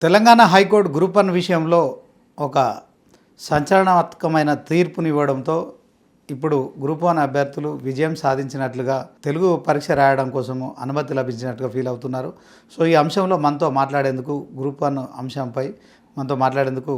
Telangana high court group 1 విషయంలో ఒక సంచలనాత్మకమైన తీర్పునివ్వడంతో ఇప్పుడు గ్రూప్ 1 అభ్యర్థులు విజయం సాధించినట్లుగా తెలుగు పరీక్ష రాయడం కోసము అనుమతి లభించినట్టుగా ఫీల్ అవుతున్నారు. సో ఈ అంశంలో మనతో మాట్లాడేందుకు గ్రూప్ 1 అంశంపై మనతో మాట్లాడేందుకు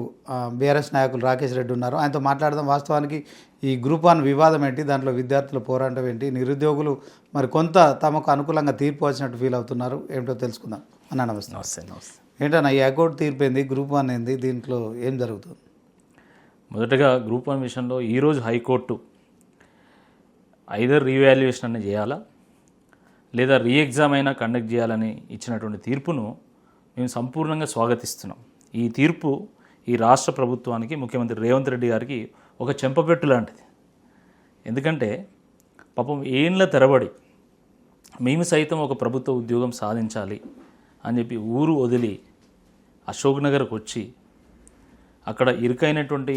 బీఆర్ఎస్ నాయకులు రాకేష్ రెడ్డి ఉన్నారు. ఆయనతో మాట్లాడదాం. వాస్తవానికి ఈ గ్రూప్ 1 వివాదం ఏంటి, దాంట్లో విద్యార్థుల పోరాటం ఏంటి, నిరుద్యోగులు మరి కొంత తమకు అనుకూలంగా తీర్పు వచ్చినట్టు ఫీల్ అవుతున్నారు, ఏమిటో తెలుసుకుందాం. అన్న నమస్తే. నమస్తే. ఏంటన్నా ఈ హైకోర్టు తీర్పు ఏంది, గ్రూప్ 1 ఏంది, దీంట్లో ఏం జరుగుతుంది? మొదటగా గ్రూప్ 1 విషయంలో ఈరోజు హైకోర్టు ఐదర్ రీవాల్యుయేషన్ అని చేయాలా లేదా రీ ఎగ్జామ్ అయినా కండక్ట్ చేయాలని ఇచ్చినటువంటి తీర్పును మేము సంపూర్ణంగా స్వాగతిస్తున్నాం. ఈ తీర్పు ఈ రాష్ట్ర ప్రభుత్వానికి, ముఖ్యమంత్రి రేవంత్ రెడ్డి గారికి ఒక చెంపపెట్టు లాంటిది. ఎందుకంటే పాపం ఏండ్ల తరబడి మేము సైతం ఒక ప్రభుత్వ ఉద్యోగం సాధించాలి అని చెప్పి ఊరు వదిలి అశోక్ నగర్కి వచ్చి అక్కడ ఇరుకైనటువంటి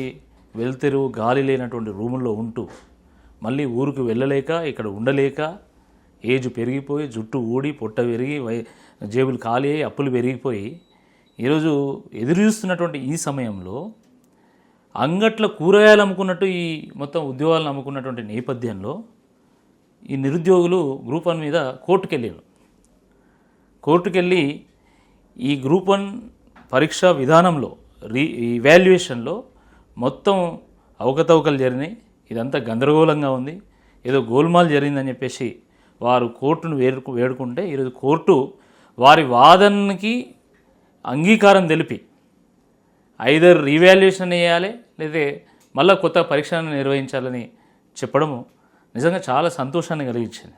వెలుతురు గాలి లేనటువంటి రూముల్లో ఉంటూ మళ్ళీ ఊరికి వెళ్ళలేక ఇక్కడ ఉండలేక ఏజ్ పెరిగిపోయి జుట్టు ఊడి పొట్ట పెరిగి జేబులు ఖాళీ అయ్యి అప్పులు పెరిగిపోయి ఈరోజు ఎదురు చూస్తున్నటువంటి ఈ సమయంలో అంగట్ల కూరగాయలు అమ్ముకున్నట్టు ఈ మొత్తం ఉద్యోగాలను అమ్ముకున్నటువంటి నేపథ్యంలో ఈ నిరుద్యోగులు గ్రూప్ 1 మీద కోర్టుకెళ్ళి ఈ గ్రూప్ 1 పరీక్షా విధానంలో ఇవాల్యుయేషన్లో మొత్తం అవకతవకలు జరిగినాయి, ఇదంతా గందరగోళంగా ఉంది, ఏదో గోల్మాల్ జరిగిందని చెప్పేసి వారు కోర్టును వేడుకుంటే ఈరోజు కోర్టు వారి వాదనకి అంగీకారం తెలిపి ఐదర్ రీవాల్యుయేషన్ వేయాలి లేదా మళ్ళీ కొత్త పరీక్షను నిర్వహించాలని చెప్పడము నిజంగా చాలా సంతోషాన్ని కలిగించింది.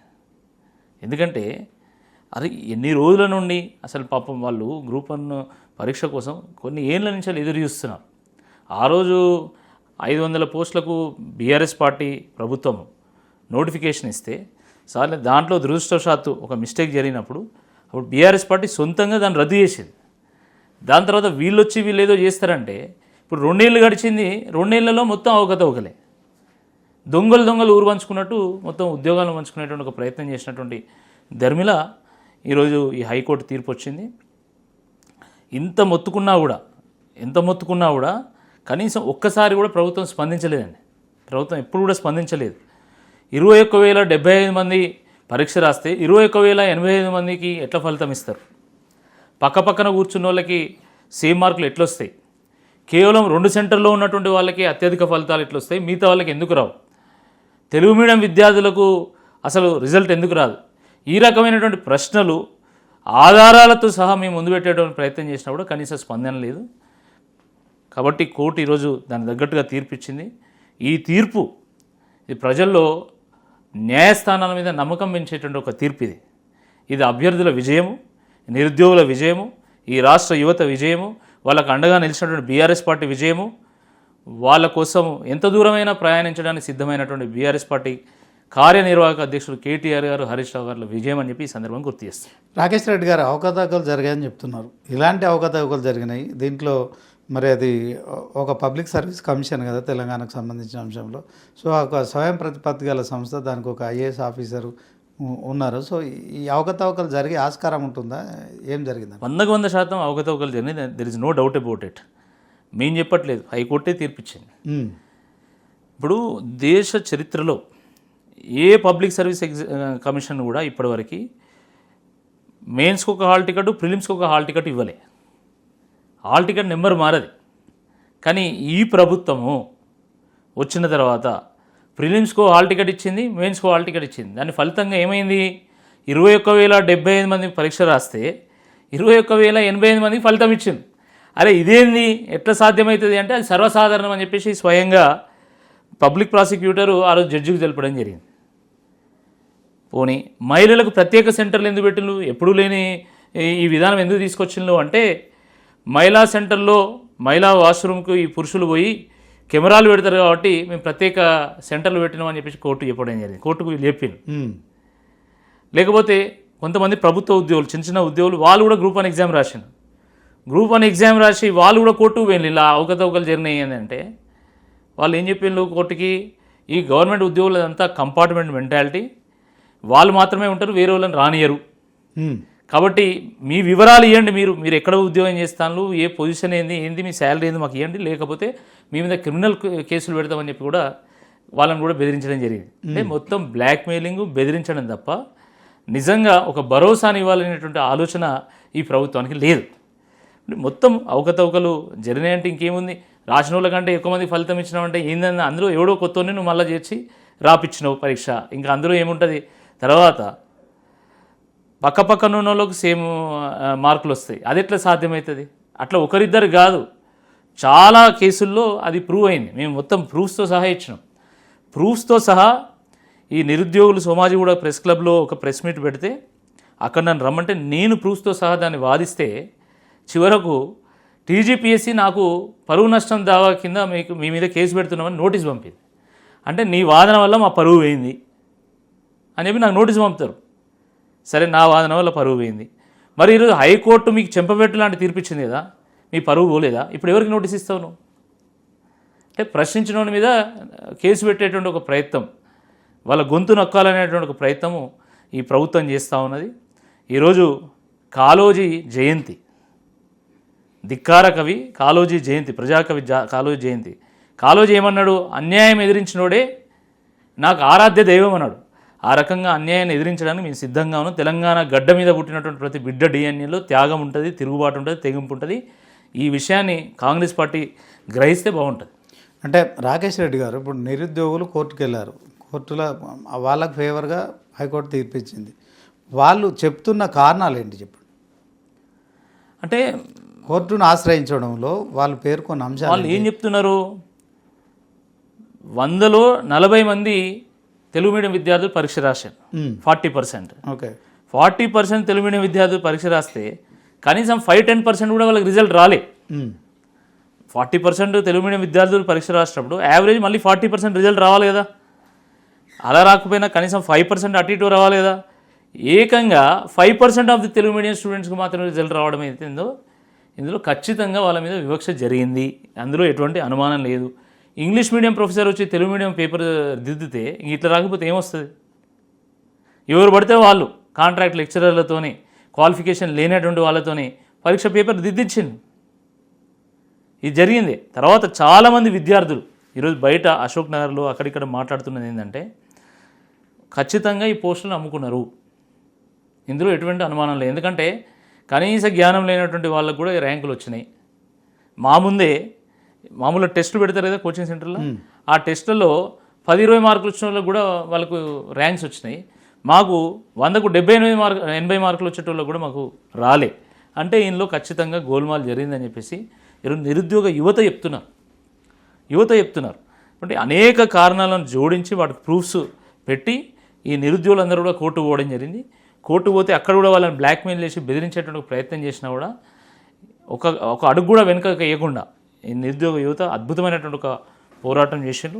ఎందుకంటే అది ఎన్ని రోజుల నుండి అసలు పాపం వాళ్ళు గ్రూప్ 1 పరీక్ష కోసం కొన్ని ఏళ్ళ నుంచి ఎదురు చూస్తున్నారు. ఆ రోజు 500 పోస్టులకు బీఆర్ఎస్ పార్టీ ప్రభుత్వం నోటిఫికేషన్ ఇస్తే సార్లు దాంట్లో దురదృష్టవశాత్తు ఒక మిస్టేక్ జరిగినప్పుడు అప్పుడు బీఆర్ఎస్ పార్టీ సొంతంగా దాన్ని రద్దు చేసింది. దాని తర్వాత వీళ్ళు ఏదో చేస్తారంటే ఇప్పుడు 2 ఏళ్ళు గడిచింది, 2 ఏళ్లలో మొత్తం అవకతవకలే, దొంగలు ఊరు పంచుకున్నట్టు మొత్తం ఉద్యోగాలను పంచుకునేటువంటి ఒక ప్రయత్నం చేసినటువంటి ధర్మిల ఈరోజు ఈ హైకోర్టు తీర్పు వచ్చింది. ఎంత మొత్తుకున్నా కూడా కనీసం ఒక్కసారి కూడా ప్రభుత్వం స్పందించలేదండి. ప్రభుత్వం ఎప్పుడు కూడా స్పందించలేదు. 21,075 మంది పరీక్ష రాస్తే 21,085 మందికి ఎట్లా ఫలితం ఇస్తారు? పక్కన కూర్చున్న వాళ్ళకి సేమ్ మార్కులు ఎట్లొస్తాయి? కేవలం 2 సెంటర్లో ఉన్నటువంటి వాళ్ళకి అత్యధిక ఫలితాలు ఎట్లొస్తాయి, మిగతా వాళ్ళకి ఎందుకు రావు? తెలుగు మీడియం విద్యార్థులకు అసలు రిజల్ట్ ఎందుకు రాదు? ఈ రకమైనటువంటి ప్రశ్నలు ఆధారాలతో సహా మేము ముందు పెట్టేటువంటి ప్రయత్నం చేసినా కూడా కనీస స్పందన లేదు. కాబట్టి కోర్టు ఈరోజు దాని తగ్గట్టుగా తీర్పు ఇచ్చింది. ఈ తీర్పు ఇది ప్రజల్లో న్యాయస్థానాల మీద నమ్మకం పెంచేటువంటి ఒక తీర్పు. ఇది అభ్యర్థుల విజయము, నిరుద్యోగుల విజయము, ఈ రాష్ట్ర యువత విజయము, వాళ్ళకు అండగా నిలిచినటువంటి బీఆర్ఎస్ పార్టీ విజయము, వాళ్ళ కోసం ఎంత దూరమైనా ప్రయాణించడానికి సిద్ధమైనటువంటి బీఆర్ఎస్ పార్టీ కార్యనిర్వాహక అధ్యక్షుడు కేటీఆర్ గారు, హరీష్ రావు గారు విజయం అని చెప్పి ఈ సందర్భంగా గుర్తు చేస్తారు. రాకేష్ రెడ్డి గారు, అవకతవకలు జరిగాయని చెప్తున్నారు. ఇలాంటి అవకతవకలు జరిగినాయి. దీంట్లో మరి అది ఒక పబ్లిక్ సర్వీస్ కమిషన్ కదా తెలంగాణకు సంబంధించిన అంశంలో. సో ఒక స్వయం ప్రతిపత్తి గల సంస్థ, దానికి ఒక ఐఏఎస్ ఆఫీసరు ఉన్నారు. సో ఈ అవకతవకలు జరిగే ఆస్కారం ఉంటుందా? ఏం జరిగింది? 100% అవకతవకలు జరిగినాయి. There is no doubt about it. మేము చెప్పట్లేదు, హైకోర్టే తీర్పిచ్చింది. ఇప్పుడు దేశ చరిత్రలో ఏ పబ్లిక్ సర్వీస్ కమిషన్ కూడా ఇప్పటివరకు మెయిన్స్కి ఒక హాల్ టికెట్, ప్రిలిమ్స్కి ఒక హాల్ టికెట్ ఇవ్వలే. హాల్ టికెట్ నెంబర్ మారది. కానీ ఈ ప్రభుత్వము వచ్చిన తర్వాత ప్రిలిమ్స్కో హాల్ టికెట్ ఇచ్చింది, మెయిన్స్కో హాల్ టికెట్ ఇచ్చింది. దాని ఫలితంగా ఏమైంది? 21,075 మంది పరీక్ష రాస్తే 21,085 మందికి ఫలితం ఇచ్చింది. అరే ఇదేంది, ఎట్లా సాధ్యమవుతుంది అంటే అది సర్వసాధారణం అని చెప్పేసి స్వయంగా పబ్లిక్ ప్రాసిక్యూటరు ఆ రోజు జడ్జికి తెలపడం జరిగింది. పోనీ మహిళలకు ప్రత్యేక సెంటర్లు ఎందుకు పెట్టిండ్రు, ఎప్పుడు లేని ఈ విధానం ఎందుకు తీసుకొచ్చిండ్రు అంటే మహిళా సెంటర్లో మహిళా వాష్రూమ్కి ఈ పురుషులు పోయి కెమెరాలు పెడతారు కాబట్టి మేము ప్రత్యేక సెంటర్లు పెట్టినాం అని చెప్పేసి కోర్టు చెప్పడం జరిగింది. కోర్టుకు వీళ్ళు చెప్పింది. లేకపోతే కొంతమంది ప్రభుత్వ ఉద్యోగులు, చిన్న ఉద్యోగులు, వాళ్ళు కూడా గ్రూప్ 1 ఎగ్జామ్ రాసిండ్రు. గ్రూప్ 1 ఎగ్జామ్ రాసి వాళ్ళు కూడా కోర్టుకు పోయింది. ఇలా అవకతవకలు జరిగినాయి ఏంటంటే వాళ్ళు ఏం చెప్పిండ్రు కోర్టుకి, ఈ గవర్నమెంట్ ఉద్యోగులదంతా కంపార్ట్మెంట్ మెంటాలిటీ, వాళ్ళు మాత్రమే ఉంటారు, వేరే వాళ్ళని రానియరు. కాబట్టి మీ వివరాలు ఇవ్వండి, మీరు ఎక్కడ ఉద్యోగం చేస్తాను, ఏ పొజిషన్ ఏంది మీ శాలరీ ఏంది మాకు ఇవ్వండి, లేకపోతే మీ మీద క్రిమినల్ కేసులు పెడతామని చెప్పి కూడా వాళ్ళని కూడా బెదిరించడం జరిగింది. అంటే మొత్తం బ్లాక్మెయిలింగ్, బెదిరించడం తప్ప నిజంగా ఒక భరోసాని ఇవ్వాలనేటువంటి ఆలోచన ఈ ప్రభుత్వానికి లేదు. మొత్తం అవకతవకలు జరిగినాయంటే ఇంకేముంది, రాసిన వాళ్ళ కంటే ఎక్కువ మంది ఫలితం ఇచ్చినామంటే ఏంటన్నా అందులో ఎవడో కొత్తని నువ్వు మళ్ళీ చేర్చి రాపిచ్చినావు పరీక్ష, ఇంకా అందులో ఏముంటుంది. తర్వాత పక్కపక్కన ఉన్న వాళ్ళకి సేమ్ మార్కులు వస్తాయి, అది ఎట్లా సాధ్యమవుతుంది? అట్లా ఒకరిద్దరు కాదు, చాలా కేసుల్లో అది ప్రూవ్ అయింది. మేము మొత్తం ప్రూఫ్స్తో సహా ఇచ్చినాం. ప్రూఫ్స్తో సహా ఈ నిరుద్యోగులు సోమాజిగూడ ప్రెస్ క్లబ్లో ఒక ప్రెస్ మీట్ పెడితే అక్కడ నన్ను రమ్మంటే నేను ప్రూఫ్స్తో సహా దాన్ని వాదిస్తే చివరకు టీజీపీఎస్సీ నాకు పరువు నష్టం దావా కింద మీ మీద కేసు పెడుతున్నామని నోటీస్ పంపింది. అంటే నీ వాదన వల్ల మా పరువు పోయింది అని చెప్పి నాకు నోటీస్ పంపుతారు. సరే, నా వాదన వల్ల పరువు పోయింది. మరి ఈరోజు హైకోర్టు మీకు చెంపబెట్టు లాంటి తీర్పిచ్చింది కదా, మీ పరువు పోలేదా? ఇప్పుడు ఎవరికి నోటీస్ ఇస్తావు నువ్వు? అంటే ప్రశ్నించిన మీద కేసు పెట్టేటువంటి ఒక ప్రయత్నం, వాళ్ళ గొంతు నొక్కాలనేటువంటి ఒక ప్రయత్నము ఈ ప్రభుత్వం చేస్తూ ఉన్నది. ఈరోజు కాళోజీ జయంతి, ధిక్కార కవి కాళోజీ జయంతి, ప్రజాకవి కాళోజీ జయంతి. కాళోజీ ఏమన్నాడు? అన్యాయం ఎదిరించినోడే నాకు ఆరాధ్య దైవం అన్నాడు. ఆ రకంగా అన్యాయాన్ని ఎదిరించడానికి మేము సిద్ధంగా ఉన్నాం. తెలంగాణ గడ్డ మీద పుట్టినటువంటి ప్రతి బిడ్డ డిఎన్ఏలో త్యాగం ఉంటుంది, తిరుగుబాటు ఉంటుంది, తెగింపు ఉంటుంది. ఈ విషయాన్ని కాంగ్రెస్ పార్టీ గ్రహిస్తే బాగుంటుంది. అంటే రాకేష్ రెడ్డి గారు ఇప్పుడు నిరుద్యోగులు కోర్టుకు వెళ్ళారు, కోర్టులో వాళ్ళకు ఫేవర్గా హైకోర్టు తీర్పిచ్చింది. వాళ్ళు చెప్తున్న కారణాలు ఏంటి చెప్పండి? అంటే కోర్టును ఆశ్రయించడంలో వాళ్ళు పేర్కొన్న అంశాలు వాళ్ళు ఏం చెప్తున్నారు? 100లో 40 మంది తెలుగు మీడియం విద్యార్థులు పరీక్ష రాశారు, 40%. ఓకే, 40% తెలుగు మీడియం విద్యార్థులు పరీక్ష రాస్తే కనీసం 5-10% కూడా వాళ్ళకి రిజల్ట్ రాలే. 40% తెలుగు మీడియం విద్యార్థులు పరీక్ష రాసినప్పుడు యావరేజ్ మళ్ళీ 40% రిజల్ట్ రావాలి కదా. అలా రాకపోయినా కనీసం 5% అటు ఇటు రావాలి కదా. ఏకంగా 5% ఆఫ్ ది తెలుగు మీడియం స్టూడెంట్స్కి మాత్రమే రిజల్ట్ రావడం అవుతుందో ఇందులో ఖచ్చితంగా వాళ్ళ మీద వివక్ష జరిగింది, అందులో ఎటువంటి అనుమానం లేదు. ఇంగ్లీష్ మీడియం ప్రొఫెసర్ వచ్చి తెలుగు మీడియం పేపర్ దిద్దితే ఇట్లా రాకపోతే ఏమొస్తుంది? ఎవరు పడితే వాళ్ళు కాంట్రాక్ట్ లెక్చరర్లతోని, క్వాలిఫికేషన్ లేనటువంటి వాళ్ళతోని పరీక్ష పేపర్ దిద్దించింది. ఇది జరిగింది. తర్వాత చాలామంది విద్యార్థులు ఈరోజు బయట అశోక్ నగర్లో అక్కడిక్కడ మాట్లాడుతున్నది ఏంటంటే ఖచ్చితంగా ఈ పోస్టులను అమ్ముకున్నారు, ఇందులో ఎటువంటి అనుమానం లేదు. ఎందుకంటే కనీస జ్ఞానం లేనటువంటి వాళ్ళకు కూడా ర్యాంకులు వచ్చినాయి. మా ముందే మామూలుగా టెస్టులు పెడతారు కదా కోచింగ్ సెంటర్లో, ఆ టెస్టులలో 10-20 మార్కులు వచ్చిన వాళ్ళకు కూడా వాళ్ళకు ర్యాంక్స్ వచ్చినాయి. మాకు 100కు 80 మార్కులు వచ్చేటోళ్ళకు కూడా మాకు రాలే. అంటే ఇందులో ఖచ్చితంగా గోల్మాల్ జరిగిందని చెప్పేసి ఈరోజు నిరుద్యోగ యువత చెప్తున్నారు. అంటే అనేక కారణాలను జోడించి వాటికి ప్రూఫ్స్ పెట్టి ఈ నిరుద్యోగులందరూ కూడా కోర్టు పోవడం జరిగింది. కోర్టు పోతే అక్కడ కూడా వాళ్ళని బ్లాక్మెయిల్ చేసి బెదిరించేటువంటి ప్రయత్నం చేసినా కూడా ఒక అడుగు కూడా వెనుక వేయకుండా ఈ నిరుద్యోగ యువత అద్భుతమైనటువంటి ఒక పోరాటం చేసిండ్రు.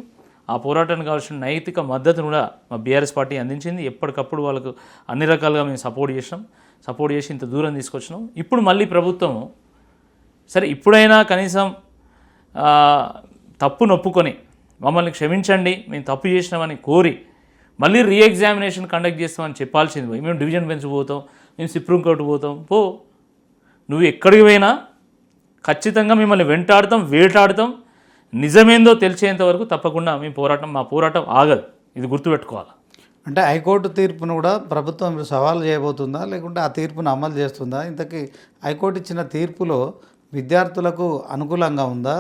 ఆ పోరాటానికి కావాల్సిన నైతిక మద్దతును కూడా మా బీఆర్ఎస్ పార్టీ అందించింది. ఎప్పటికప్పుడు వాళ్ళకు అన్ని రకాలుగా మేము సపోర్ట్ చేసి ఇంత దూరం తీసుకొచ్చినాం. ఇప్పుడు మళ్ళీ ప్రభుత్వం సరే ఇప్పుడైనా కనీసం తప్పు నొప్పుకొని మమ్మల్ని క్షమించండి, మేము తప్పు చేసినామని కోరి మళ్ళీ రీఎగ్జామినేషన్ కండక్ట్ చేస్తామని చెప్పాల్సింది పోయి మేము డివిజన్ బెంచ్ పోతాం, మేము సుప్రీం కోర్టు పోతాం. నువ్వు ఎక్కడికి పోయినా ఖచ్చితంగా మిమ్మల్ని వెంటాడతాం, వేటాడతాం. నిజమేందో తెలిసేంత వరకు తప్పకుండా మా పోరాటం ఆగదు. ఇది గుర్తుపెట్టుకోవాలి. అంటే హైకోర్టు తీర్పును కూడా ప్రభుత్వం సవాల్ చేయబోతుందా, లేకుంటే ఆ తీర్పును అమలు చేస్తుందా? ఇంతకీ హైకోర్టు ఇచ్చిన తీర్పులో విద్యార్థులకు అనుకూలంగా ఉందా?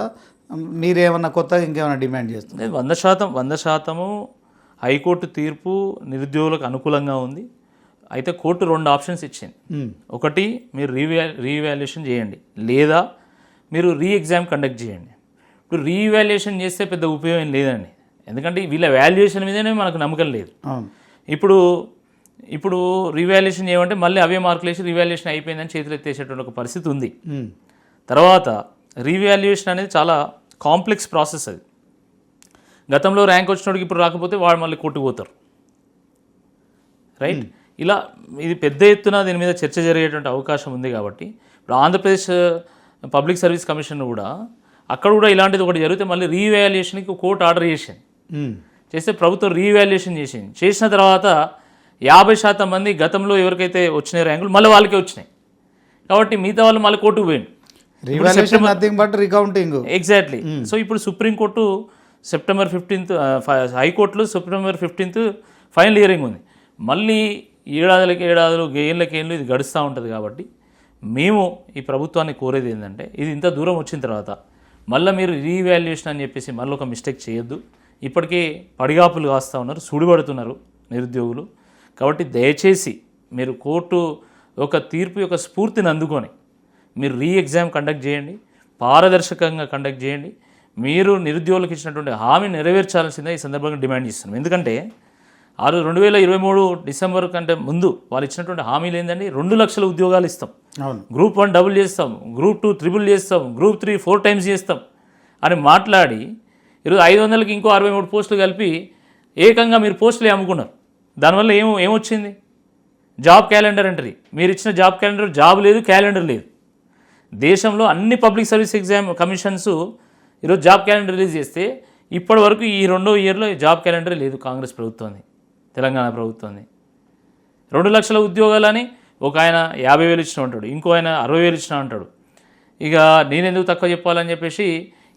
మీరేమన్నా కొత్తగా ఇంకేమైనా డిమాండ్ చేస్తుంది? 100% హైకోర్టు తీర్పు నిరుద్యోగులకు అనుకూలంగా ఉంది. అయితే కోర్టు 2 ఆప్షన్స్ ఇచ్చింది. ఒకటి, మీరు రీవాల్యుయేషన్ చేయండి, లేదా మీరు రీఎగ్జామ్ కండక్ట్ చేయండి. ఇప్పుడు రీవాల్యుయేషన్ చేస్తే పెద్ద ఉపయోగం లేదండి, ఎందుకంటే వీళ్ళ వాల్యుయేషన్ మీదనే మనకు నమ్మకం లేదు. ఇప్పుడు రీవాల్యుయేషన్ చేయమంటే మళ్ళీ అవే మార్కులు వేసి రీవాల్యుయేషన్ అయిపోయిందని చేతులు ఎత్తేసేటువంటి ఒక పరిస్థితి ఉంది. తర్వాత రీవాల్యుయేషన్ అనేది చాలా కాంప్లెక్స్ ప్రాసెస్. అది గతంలో ర్యాంక్ వచ్చినోడికి ఇప్పుడు రాకపోతే వాడు మళ్ళీ కొట్టుకుపోతారు, రైట్? ఇలా ఇది పెద్ద ఎత్తున దీని మీద చర్చ జరిగేటువంటి అవకాశం ఉంది. కాబట్టి ఇప్పుడు ఆంధ్రప్రదేశ్ పబ్లిక్ సర్వీస్ కమిషన్ కూడా అక్కడ కూడా ఇలాంటిది ఒకటి జరిగితే మళ్ళీ రీవాల్యుయేషన్కి కోర్టు ఆర్డర్ చేసింది. చేస్తే ప్రభుత్వం రీవాల్యుయేషన్ చేసిన తర్వాత 50% మంది గతంలో ఎవరికైతే వచ్చినాయి ర్యాంకులు మళ్ళీ వాళ్ళకే వచ్చినాయి. కాబట్టి మిగతా వాళ్ళు మళ్ళీ కోర్టుకు పోయింది. Revaluation nothing but recounting. Exactly. So ఇప్పుడు సుప్రీంకోర్టు సెప్టెంబర్ 15th, హైకోర్టులో సెప్టెంబర్ 15th ఫైనల్ హియరింగ్ ఉంది. మళ్ళీ ఏడాదులు ఏళ్ళకేళ్ళు ఇది గడుస్తూ ఉంటుంది. కాబట్టి మేము ఈ ప్రభుత్వాన్ని కోరేది ఏంటంటే, ఇది ఇంత దూరం వచ్చిన తర్వాత మళ్ళీ మీరు రీవాల్యుయేషన్ అని చెప్పేసి మళ్ళీ ఒక మిస్టేక్ చేయొద్దు. ఇప్పటికే పడిగాపులు కాస్తూ ఉన్నారు, సుడిపడుతున్నారు నిరుద్యోగులు. కాబట్టి దయచేసి మీరు కోర్టు ఒక తీర్పు యొక్క స్ఫూర్తిని అందుకొని మీరు ఎగ్జామ్ కండక్ట్ చేయండి, పారదర్శకంగా కండక్ట్ చేయండి. మీరు నిరుద్యోగులకు ఇచ్చినటువంటి హామీ నెరవేర్చాల్సిందే ఈ సందర్భంగా డిమాండ్ చేస్తున్నాం. ఎందుకంటే 2023 డిసెంబర్ కంటే ముందు వాళ్ళు ఇచ్చినటువంటి హామీలు ఏంటంటే 2 లక్షల ఉద్యోగాలు ఇస్తాం, గ్రూప్ 1 డబుల్ చేస్తాం, గ్రూప్ 2 ట్రిపుల్ చేస్తాం, గ్రూప్ 3 4 టైమ్స్ చేస్తాం అని మాట్లాడి ఈరోజు 500కి ఇంకో 63 పోస్టులు కలిపి ఏకంగా మీరు పోస్టులే అమ్ముకున్నారు. దానివల్ల ఏమొచ్చింది? Job calendar entry. మీరు ఇచ్చిన జాబ్ క్యాలెండర్ జాబ్ లేదు, క్యాలెండర్ లేదు. దేశంలో అన్ని పబ్లిక్ సర్వీస్ ఎగ్జామ్ కమిషన్స్ ఈరోజు జాబ్ క్యాలెండర్ రిలీజ్ చేస్తే ఇప్పటి వరకు ఈ 2వ ఇయర్లో జాబ్ క్యాలెండర్ లేదు. కాంగ్రెస్ ప్రభుత్వాన్ని, తెలంగాణ ప్రభుత్వాన్ని 2 లక్షల ఉద్యోగాలని ఒక ఆయన 50,000 ఇచ్చిన ఉంటాడు, ఇంకో ఆయన 60,000 ఇచ్చిన అంటాడు. ఇక నేనెందుకు తక్కువ చెప్పాలని చెప్పేసి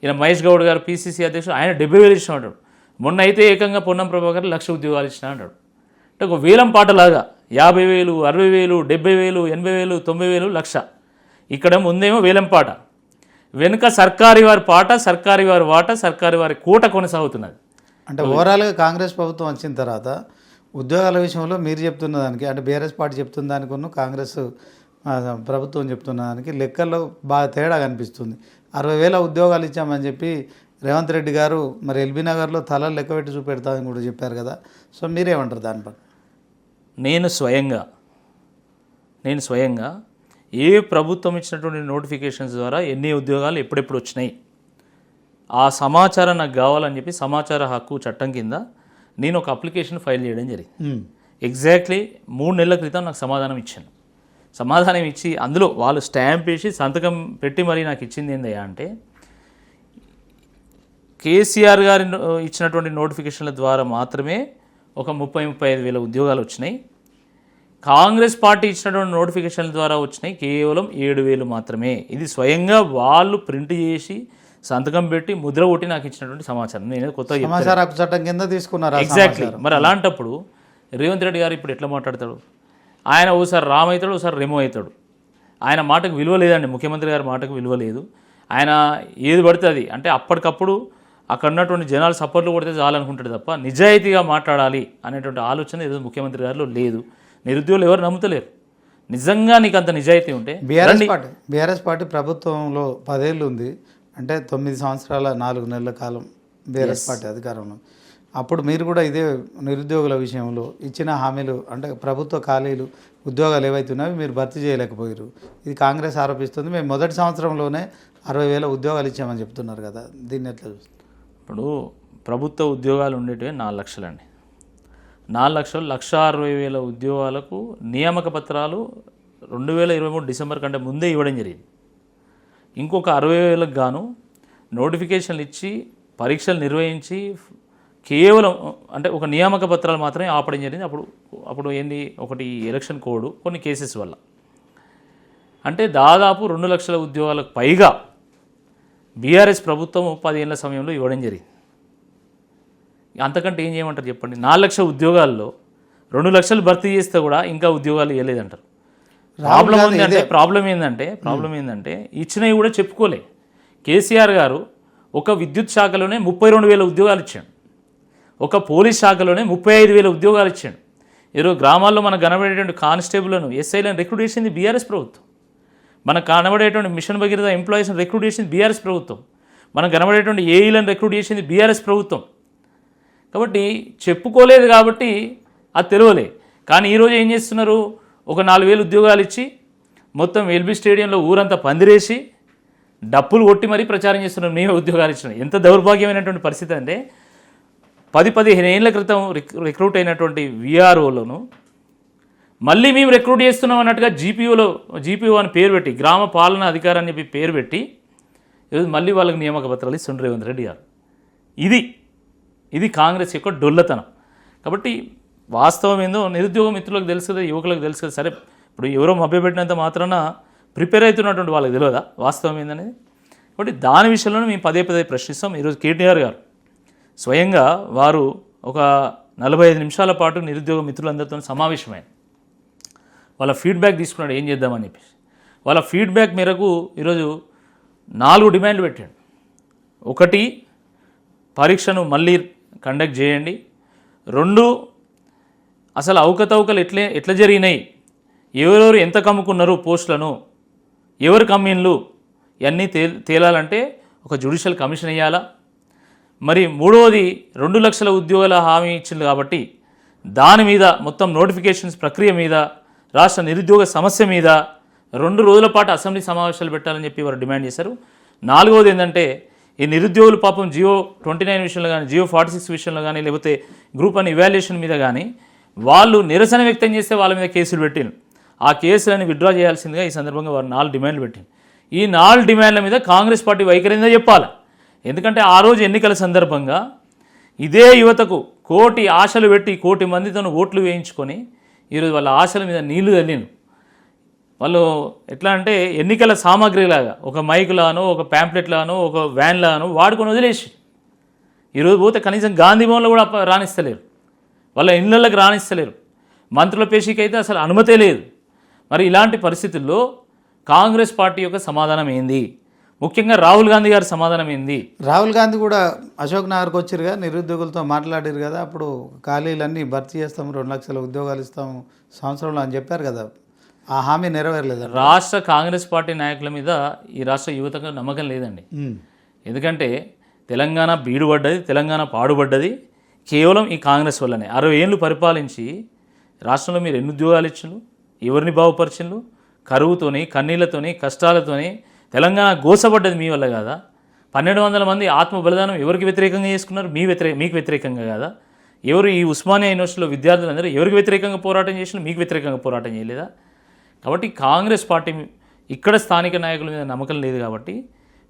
ఈయన మహేష్ గౌడ్ గారు పీసీసీ అధ్యక్షుడు, ఆయన 70,000 ఇచ్చిన అంటాడు. మొన్న అయితే ఏకంగా పొన్నం ప్రభాకర్ 1,00,000 ఉద్యోగాలు ఇచ్చిన అంటాడు. అంటే ఒక వేలం పాటలాగా 50,000, 60,000, 70,000, 80,000, 90,000, 1,00,000. ఇక్కడ ముందేమో వేలం పాట, వెనుక సర్కారీ వారి పాట, సర్కారీ వారి వాట, సర్కారీ వారి కూట కొనసాగుతున్నది. అంటే ఓవరాల్గా కాంగ్రెస్ ప్రభుత్వం వచ్చిన తర్వాత ఉద్యోగాల విషయంలో మీరు చెప్తున్న దానికి, అంటే బీఆర్ఎస్ పార్టీ చెప్తున్న దానికి కాంగ్రెస్ ప్రభుత్వం చెప్తున్న దానికి లెక్కల్లో బాగా తేడా కనిపిస్తుంది. 60,000 ఉద్యోగాలు ఇచ్చామని చెప్పి రేవంత్ రెడ్డి గారు మరి ఎల్బీ నగర్లో తలలు లెక్క పెట్టి చూపెడతామని కూడా చెప్పారు కదా. సో మీరేమంటారు దానిపై? నేను స్వయంగా ఏ ప్రభుత్వం ఇచ్చినటువంటి నోటిఫికేషన్స్ ద్వారా ఎన్ని ఉద్యోగాలు ఎప్పుడెప్పుడు వచ్చినాయి ఆ సమాచారం నాకు కావాలని చెప్పి సమాచార హక్కు చట్టం కింద నేను ఒక అప్లికేషన్ ఫైల్ చేయడం జరిగింది. ఎగ్జాక్ట్లీ 3 నెలల క్రితం నాకు సమాధానం ఇచ్చి అందులో వాళ్ళు స్టాంప్ వేసి సంతకం పెట్టి మరీ నాకు ఇచ్చింది ఏందయ్యా అంటే, కేసీఆర్ గారి ఇచ్చినటువంటి నోటిఫికేషన్ల ద్వారా మాత్రమే ఒక 30-35 వేల ఉద్యోగాలు వచ్చినాయి. కాంగ్రెస్ పార్టీ ఇచ్చినటువంటి నోటిఫికేషన్ల ద్వారా వచ్చినాయి కేవలం 7,000 మాత్రమే. ఇది స్వయంగా వాళ్ళు ప్రింట్ చేసి సంతకం పెట్టి ముద్ర కొట్టి నాకు ఇచ్చినటువంటి సమాచారం. నేను కొత్త సమాచార హక్కు చట్టం కింద తీసుకున్నారు. ఎగ్జాక్ట్లీ. మరి అలాంటప్పుడు రేవంత్ రెడ్డి గారు ఇప్పుడు ఎట్లా మాట్లాడతాడు? ఆయన ఓసారి రామ్ అవుతాడు, ఓసారి రెమో అవుతాడు. ఆయన మాటకు విలువ లేదండి, ముఖ్యమంత్రి గారి మాటకు విలువ లేదు. ఆయన ఏది పడుతుంది అంటే అప్పటికప్పుడు అక్కడ ఉన్నటువంటి జనాలు సపోర్ట్లు కొడితే చాలనుకుంటాడు తప్ప నిజాయితీగా మాట్లాడాలి అనేటువంటి ఆలోచన ఏదో ముఖ్యమంత్రి గారిలో లేదు. నిరుద్యోగులు ఎవరు నమ్ముతలేరు. నిజంగా నీకు అంత నిజాయితీ ఉంటే బీఆర్ఎస్ పార్టీ ప్రభుత్వంలో 10 ఏళ్ళు ఉంది అంటే 9 సంవత్సరాల 4 నెలల కాలం బీఆర్ఎస్ పార్టీ అధికారంలో. అప్పుడు మీరు కూడా ఇదే నిరుద్యోగుల విషయంలో ఇచ్చిన హామీలు అంటే ప్రభుత్వ ఖాళీలు ఉద్యోగాలు ఏవైతే ఉన్నాయో మీరు భర్తీ చేయలేకపోయారు. ఇది కాంగ్రెస్ ఆరోపిస్తుంది. మేము మొదటి సంవత్సరంలోనే 60,000 ఉద్యోగాలు ఇచ్చామని చెప్తున్నారు కదా, దీన్ని ఎట్లా చూస్తారు? ఇప్పుడు ప్రభుత్వ ఉద్యోగాలు ఉండేటివి 4 లక్షలండి. 4 లక్షలు 1,60,000 ఉద్యోగాలకు నియామక పత్రాలు 2023 డిసెంబర్ కంటే ముందే ఇవ్వడం జరిగింది. ఇంకొక 60,000కు గాను నోటిఫికేషన్లు ఇచ్చి పరీక్షలు నిర్వహించి కేవలం అంటే ఒక నియామక పత్రాలు మాత్రమే ఆపడం జరిగింది. అప్పుడు ఏంది, ఒకటి ఎలక్షన్ కోడ్, కొన్ని కేసెస్ వల్ల. అంటే దాదాపు 2 లక్షల ఉద్యోగాలకు పైగా బీఆర్ఎస్ ప్రభుత్వం 10 ఏళ్ల సమయంలో ఇవ్వడం జరిగింది. అంతకంటే ఏం చేయమంటారు చెప్పండి? 4 లక్షల ఉద్యోగాల్లో 2 లక్షలు భర్తీ చేస్తే కూడా ఇంకా ఉద్యోగాలు ఇవ్వలేదంటారు. ప్రాబ్లం ఏంటంటే ఇచ్చినవి కూడా చెప్పుకోలే. కేసీఆర్ గారు ఒక విద్యుత్ శాఖలోనే 32,000 ఉద్యోగాలు ఇచ్చాడు, ఒక పోలీస్ శాఖలోనే 35,000 ఉద్యోగాలు ఇచ్చాడు. ఈరోజు గ్రామాల్లో మనకు కనబడేటువంటి కానిస్టేబుల్ను, ఎస్ఐలను రిక్రూట్ చేసింది బీఆర్ఎస్ ప్రభుత్వం. మనకు కనబడేటువంటి మిషన్ భగీరథ ఎంప్లాయీస్ని రిక్రూట్ చేసింది బీఆర్ఎస్ ప్రభుత్వం. మనకు కనబడేటువంటి ఏఈలను రిక్రూట్ చేసింది బీఆర్ఎస్ ప్రభుత్వం. కాబట్టి చెప్పుకోలేదు కాబట్టి అది తెలియలే. కానీ ఈరోజు ఏం చేస్తున్నారు, ఒక 4,000 ఉద్యోగాలు ఇచ్చి మొత్తం ఎల్బీ స్టేడియంలో ఊరంతా పందిరేసి డప్పులు కొట్టి మరీ ప్రచారం చేస్తున్నారు మేమే ఉద్యోగాలు ఇచ్చినాం. ఎంత దౌర్భాగ్యమైనటువంటి పరిస్థితి అంటే 10-15 ఏళ్ల క్రితం రిక్రూట్ అయినటువంటి వీఆర్ఓలను మళ్ళీ మేము రిక్రూట్ చేస్తున్నాం అన్నట్టుగా జీపీఓ అని పేరు పెట్టి, గ్రామ పాలనా అధికారి అని చెప్పి పేరు పెట్టి ఈరోజు మళ్ళీ వాళ్ళకి నియామక పత్రాలు ఇస్తుండ్రు రేవంత్ రెడ్డి గారు. ఇది కాంగ్రెస్ యొక్క డొల్లతనం. కాబట్టి వాస్తవం ఏందో నిరుద్యోగ మిత్రులకు తెలుసు కదా, యువకులకు తెలుసు కదా. సరే ఇప్పుడు ఎవరో మభ్యపెట్టినంత మాత్రాన ప్రిపేర్ అవుతున్నటువంటి వాళ్ళకి తెలియదా వాస్తవం ఏందనేది? కాబట్టి దాని విషయంలో మేము పదే పదే ప్రశ్నిస్తాం. ఈరోజు కేటీఆర్ గారు స్వయంగా వారు ఒక 45 నిమిషాల పాటు నిరుద్యోగ మిత్రులందరితో సమావేశమైన వాళ్ళ ఫీడ్బ్యాక్ తీసుకున్నాడు ఏం చేద్దామని చెప్పేసి. వాళ్ళ ఫీడ్బ్యాక్ మేరకు ఈరోజు 4 డిమాండ్లు పెట్టాడు. 1, పరీక్షను మళ్ళీ కండక్ట్ చేయండి. 2, అసలు అవకతవకలు ఎట్లా జరిగినాయి, ఎవరెవరు ఎంత కమ్ముకున్నారు పోస్టులను, ఎవరు కమ్మీన్లు, ఇవన్నీ తేలాలంటే ఒక జ్యుడిషియల్ కమిషన్ వేయాలా. మరి 3వది 2 లక్షల ఉద్యోగాల హామీ ఇచ్చింది కాబట్టి దాని మీద మొత్తం నోటిఫికేషన్స్ ప్రక్రియ మీద, రాష్ట్ర నిరుద్యోగ సమస్య మీద 2 రోజుల పాటు అసెంబ్లీ సమావేశాలు పెట్టాలని చెప్పి వారు డిమాండ్ చేశారు. 4వది ఏంటంటే ఈ నిరుద్యోగులు పాపం జియో 29 విషయంలో కానీ, జియో 46 విషయంలో కానీ, లేకపోతే గ్రూప్ 1 ఇవాల్యుయేషన్ మీద కానీ వాళ్ళు నిరసన వ్యక్తం చేస్తే వాళ్ళ మీద కేసులు పెట్టిండు. ఆ కేసులను విత్డ్రా చేయాల్సిందిగా ఈ సందర్భంగా వారు 4 డిమాండ్లు పెట్టింది. ఈ 4 డిమాండ్ల మీద కాంగ్రెస్ పార్టీ వైఖరిందో చెప్పాలి. ఎందుకంటే ఆ రోజు ఎన్నికల సందర్భంగా ఇదే యువతకు కోటి ఆశలు పెట్టి 1 కోటి మందితో ఓట్లు వేయించుకొని ఈరోజు వాళ్ళ ఆశల మీద నీళ్లు తల్లిను. వాళ్ళు ఎట్లా అంటే ఎన్నికల సామాగ్రిలాగా ఒక మైకులానో, ఒక ప్యాంప్లెట్లానో, ఒక వ్యాన్లానో వాడుకొని వదిలేసి ఈరోజు పోతే కనీసం గాంధీ భవన్లో కూడా రాణిస్తలేరు, వాళ్ళ ఇళ్ళకి రాణిస్తలేరు. మంత్రుల పేషీకి అయితే అసలు అనుమతే లేదు. మరి ఇలాంటి పరిస్థితుల్లో కాంగ్రెస్ పార్టీ యొక్క సమాధానం ఏంది? ముఖ్యంగా రాహుల్ గాంధీ గారి సమాధానం ఏంది? రాహుల్ గాంధీ కూడా అశోక్ నగర్కి వచ్చిరుగా, నిరుద్యోగులతో మాట్లాడారు కదా, అప్పుడు ఖాళీలన్నీ భర్తీ చేస్తాము, 2 లక్షల ఉద్యోగాలు ఇస్తాము సంవత్సరంలో అని చెప్పారు కదా, ఆ హామీ నెరవేరలేదు. రాష్ట్ర కాంగ్రెస్ పార్టీ నాయకుల మీద ఈ రాష్ట్ర యువతకు నమ్మకం లేదండి. ఎందుకంటే తెలంగాణ బీడుపడ్డది, తెలంగాణ పాడుపడ్డది కేవలం ఈ కాంగ్రెస్ వల్లనే. 60 ఏళ్ళు పరిపాలించి రాష్ట్రంలో మీరు ఎన్ని ఉద్యోగాలు ఇచ్చిండ్రు, ఎవరిని బాగుపరిచిండ్రు? కరువుతోని, కన్నీళ్లతోని, కష్టాలతోని తెలంగాణ గోసపడ్డది మీ వల్ల కాదా? 1200 మంది ఆత్మ బలిదానం ఎవరికి వ్యతిరేకంగా చేసుకున్నారు? మీకు వ్యతిరేకంగా కాదా? ఎవరు ఈ ఉస్మానియా యూనివర్సిటీలో విద్యార్థులందరూ ఎవరికి వ్యతిరేకంగా పోరాటం చేసినా మీకు వ్యతిరేకంగా పోరాటం చేయలేదా? కాబట్టి కాంగ్రెస్ పార్టీ ఇక్కడ స్థానిక నాయకుల మీద నమ్మకం లేదు కాబట్టి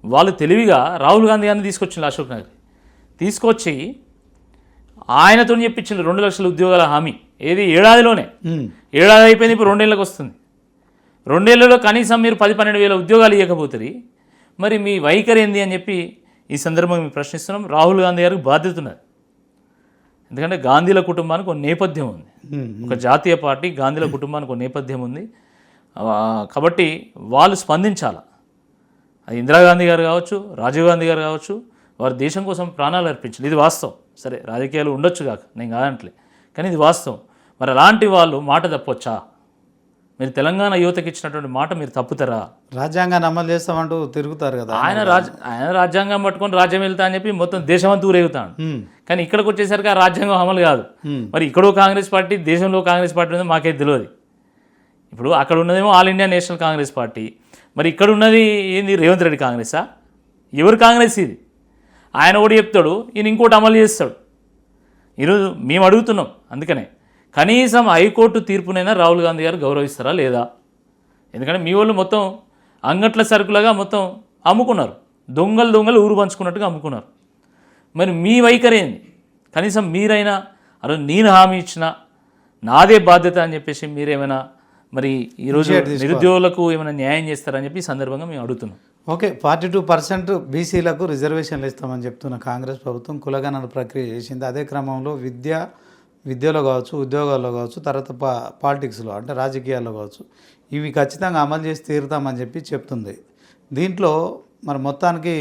వాళ్ళు తెలివిగా రాహుల్ గాంధీ గారిని తీసుకొచ్చిండ్రు అశోక్ నగర్. తీసుకొచ్చి ఆయనతో చెప్పించిండ్రు 2 లక్షల ఉద్యోగాల హామీ. ఏది ఏడాదిలోనే, ఏడాది అయిపోయింది, ఇప్పుడు 2 ఏళ్ళకి వస్తుంది. 2 ఏళ్లలో కనీసం మీరు 10-12 వేల ఉద్యోగాలు ఇవ్వకపోతుంది. మరి మీ వైఖరి ఏంది అని చెప్పి ఈ సందర్భంగా మేము ప్రశ్నిస్తున్నాం. రాహుల్ గాంధీ గారికి బాధ్యత ఉన్నది. ఎందుకంటే గాంధీల కుటుంబానికి ఒక నేపథ్యం ఉంది, ఒక జాతీయ పార్టీ గాంధీల కుటుంబానికి ఒక నేపథ్యం ఉంది. కాబట్టి వాళ్ళు స్పందించాలి. అది ఇందిరాగాంధీ గారు కావచ్చు, రాజీవ్ గాంధీ గారు కావచ్చు, వారు దేశం కోసం ప్రాణాలు అర్పించారు. ఇది వాస్తవం. సరే రాజకీయాలు ఉండొచ్చు కాక నేను కాదంటలే, కానీ ఇది వాస్తవం. మరి అలాంటి వాళ్ళు మాట తప్పొచ్చా? మీరు తెలంగాణ యువతకి ఇచ్చినటువంటి మాట మీరు తప్పుతారా? రాజ్యాంగాన్ని అమలు చేస్తామంటూ తిరుగుతారు కదా. ఆయన రాజ్యాంగం పట్టుకొని రాజ్యం వెళ్తా అని చెప్పి మొత్తం దేశమంతా ఊరేగుతాడు. కానీ ఇక్కడికి వచ్చేసరికి ఆ రాజ్యాంగం అమలు కాదు. మరి ఇక్కడో కాంగ్రెస్ పార్టీ, దేశంలో కాంగ్రెస్ పార్టీ ఉందో మాకే తెలియదు. ఇప్పుడు అక్కడ ఉన్నదేమో all India national Congress party, మరి ఇక్కడ ఉన్నది ఏంది? రేవంత్ రెడ్డి కాంగ్రెసా? ఎవరు కాంగ్రెస్ ఇది? ఆయన ఒకటి చెప్తాడు, ఈయన ఇంకోటి అమలు చేస్తాడు. ఈరోజు మేము అడుగుతున్నాం, అందుకనే కనీసం హైకోర్టు తీర్పునైనా రాహుల్ గాంధీ గారు గౌరవిస్తారా లేదా? ఎందుకంటే మీ వాళ్ళు మొత్తం అంగట్ల సరుకులుగా మొత్తం అమ్ముకున్నారు, దొంగలు ఊరు పంచుకున్నట్టుగా అమ్ముకున్నారు. మరి మీ వైఖరి ఏంది? కనీసం మీరైనా అరే నేను హామీ ఇచ్చిన నాదే బాధ్యత అని చెప్పేసి మీరేమైనా మరి ఈరోజు నిరుద్యోగులకు ఏమైనా న్యాయం చేస్తారని చెప్పి ఈ సందర్భంగా మేము అడుగుతున్నాం. ఓకే, 42% బీసీలకు రిజర్వేషన్లు ఇస్తామని చెప్తున్న కాంగ్రెస్ ప్రభుత్వం కులగణన ప్రక్రియ చేసింది. అదే క్రమంలో విద్యలో కావచ్చు, ఉద్యోగాల్లో కావచ్చు, తర్వాత పాలిటిక్స్లో అంటే రాజకీయాల్లో కావచ్చు, ఇవి ఖచ్చితంగా అమలు చేసి తీరుతామని చెప్పి చెప్తుంది. దీంట్లో మరి మొత్తానికి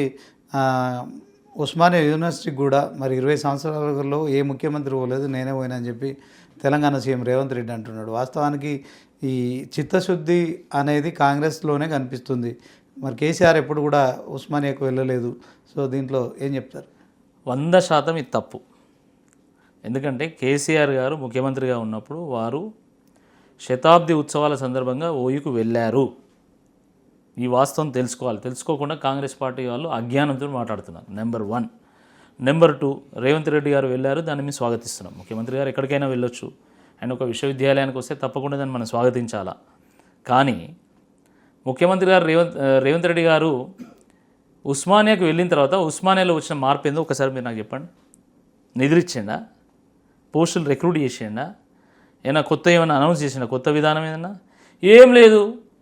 ఉస్మానియా యూనివర్సిటీకి కూడా మరి 20 సంవత్సరాలలో ఏ ముఖ్యమంత్రి పోలేదు, నేనే పోయినా అని చెప్పి తెలంగాణ సీఎం రేవంత్ రెడ్డి అంటున్నాడు. వాస్తవానికి ఈ చిత్తశుద్ధి అనేది కాంగ్రెస్లోనే కనిపిస్తుంది. మరి కేసీఆర్ ఎప్పుడు కూడా ఉస్మానియాకు వెళ్ళలేదు. సో దీంట్లో ఏం చెప్తారు? 100% ఇది తప్పు. ఎందుకంటే కేసీఆర్ గారు ముఖ్యమంత్రిగా ఉన్నప్పుడు వారు శతాబ్ది ఉత్సవాల సందర్భంగా ఓయూకు వెళ్ళారు. ఈ వాస్తవం తెలుసుకోవాలి. తెలుసుకోకుండా కాంగ్రెస్ పార్టీ వాళ్ళు అజ్ఞానంతో మాట్లాడుతున్నారు. నెంబర్ 1. నెంబర్ 2, రేవంత్ రెడ్డి గారు వెళ్ళారు, దాన్ని మేము స్వాగతిస్తున్నాం. ముఖ్యమంత్రి గారు ఎక్కడికైనా వెళ్ళొచ్చు, ఆయన ఒక విశ్వవిద్యాలయానికి వస్తే తప్పకుండా దాన్ని మనం స్వాగతించాలా. కానీ ముఖ్యమంత్రి గారు రేవంత్ రెడ్డి గారు ఉస్మానియాకు వెళ్ళిన తర్వాత ఉస్మానియాలో వచ్చిన మార్పు ఏందో ఒకసారి మీరు నాకు చెప్పండి. నిధులు ఇచ్చిండా? పోస్టులు రిక్రూట్ చేసిండా? ఏమైనా కొత్త ఏమైనా అనౌన్స్ చేసిన కొత్త విధానం ఏదన్నా ఏం లేదు.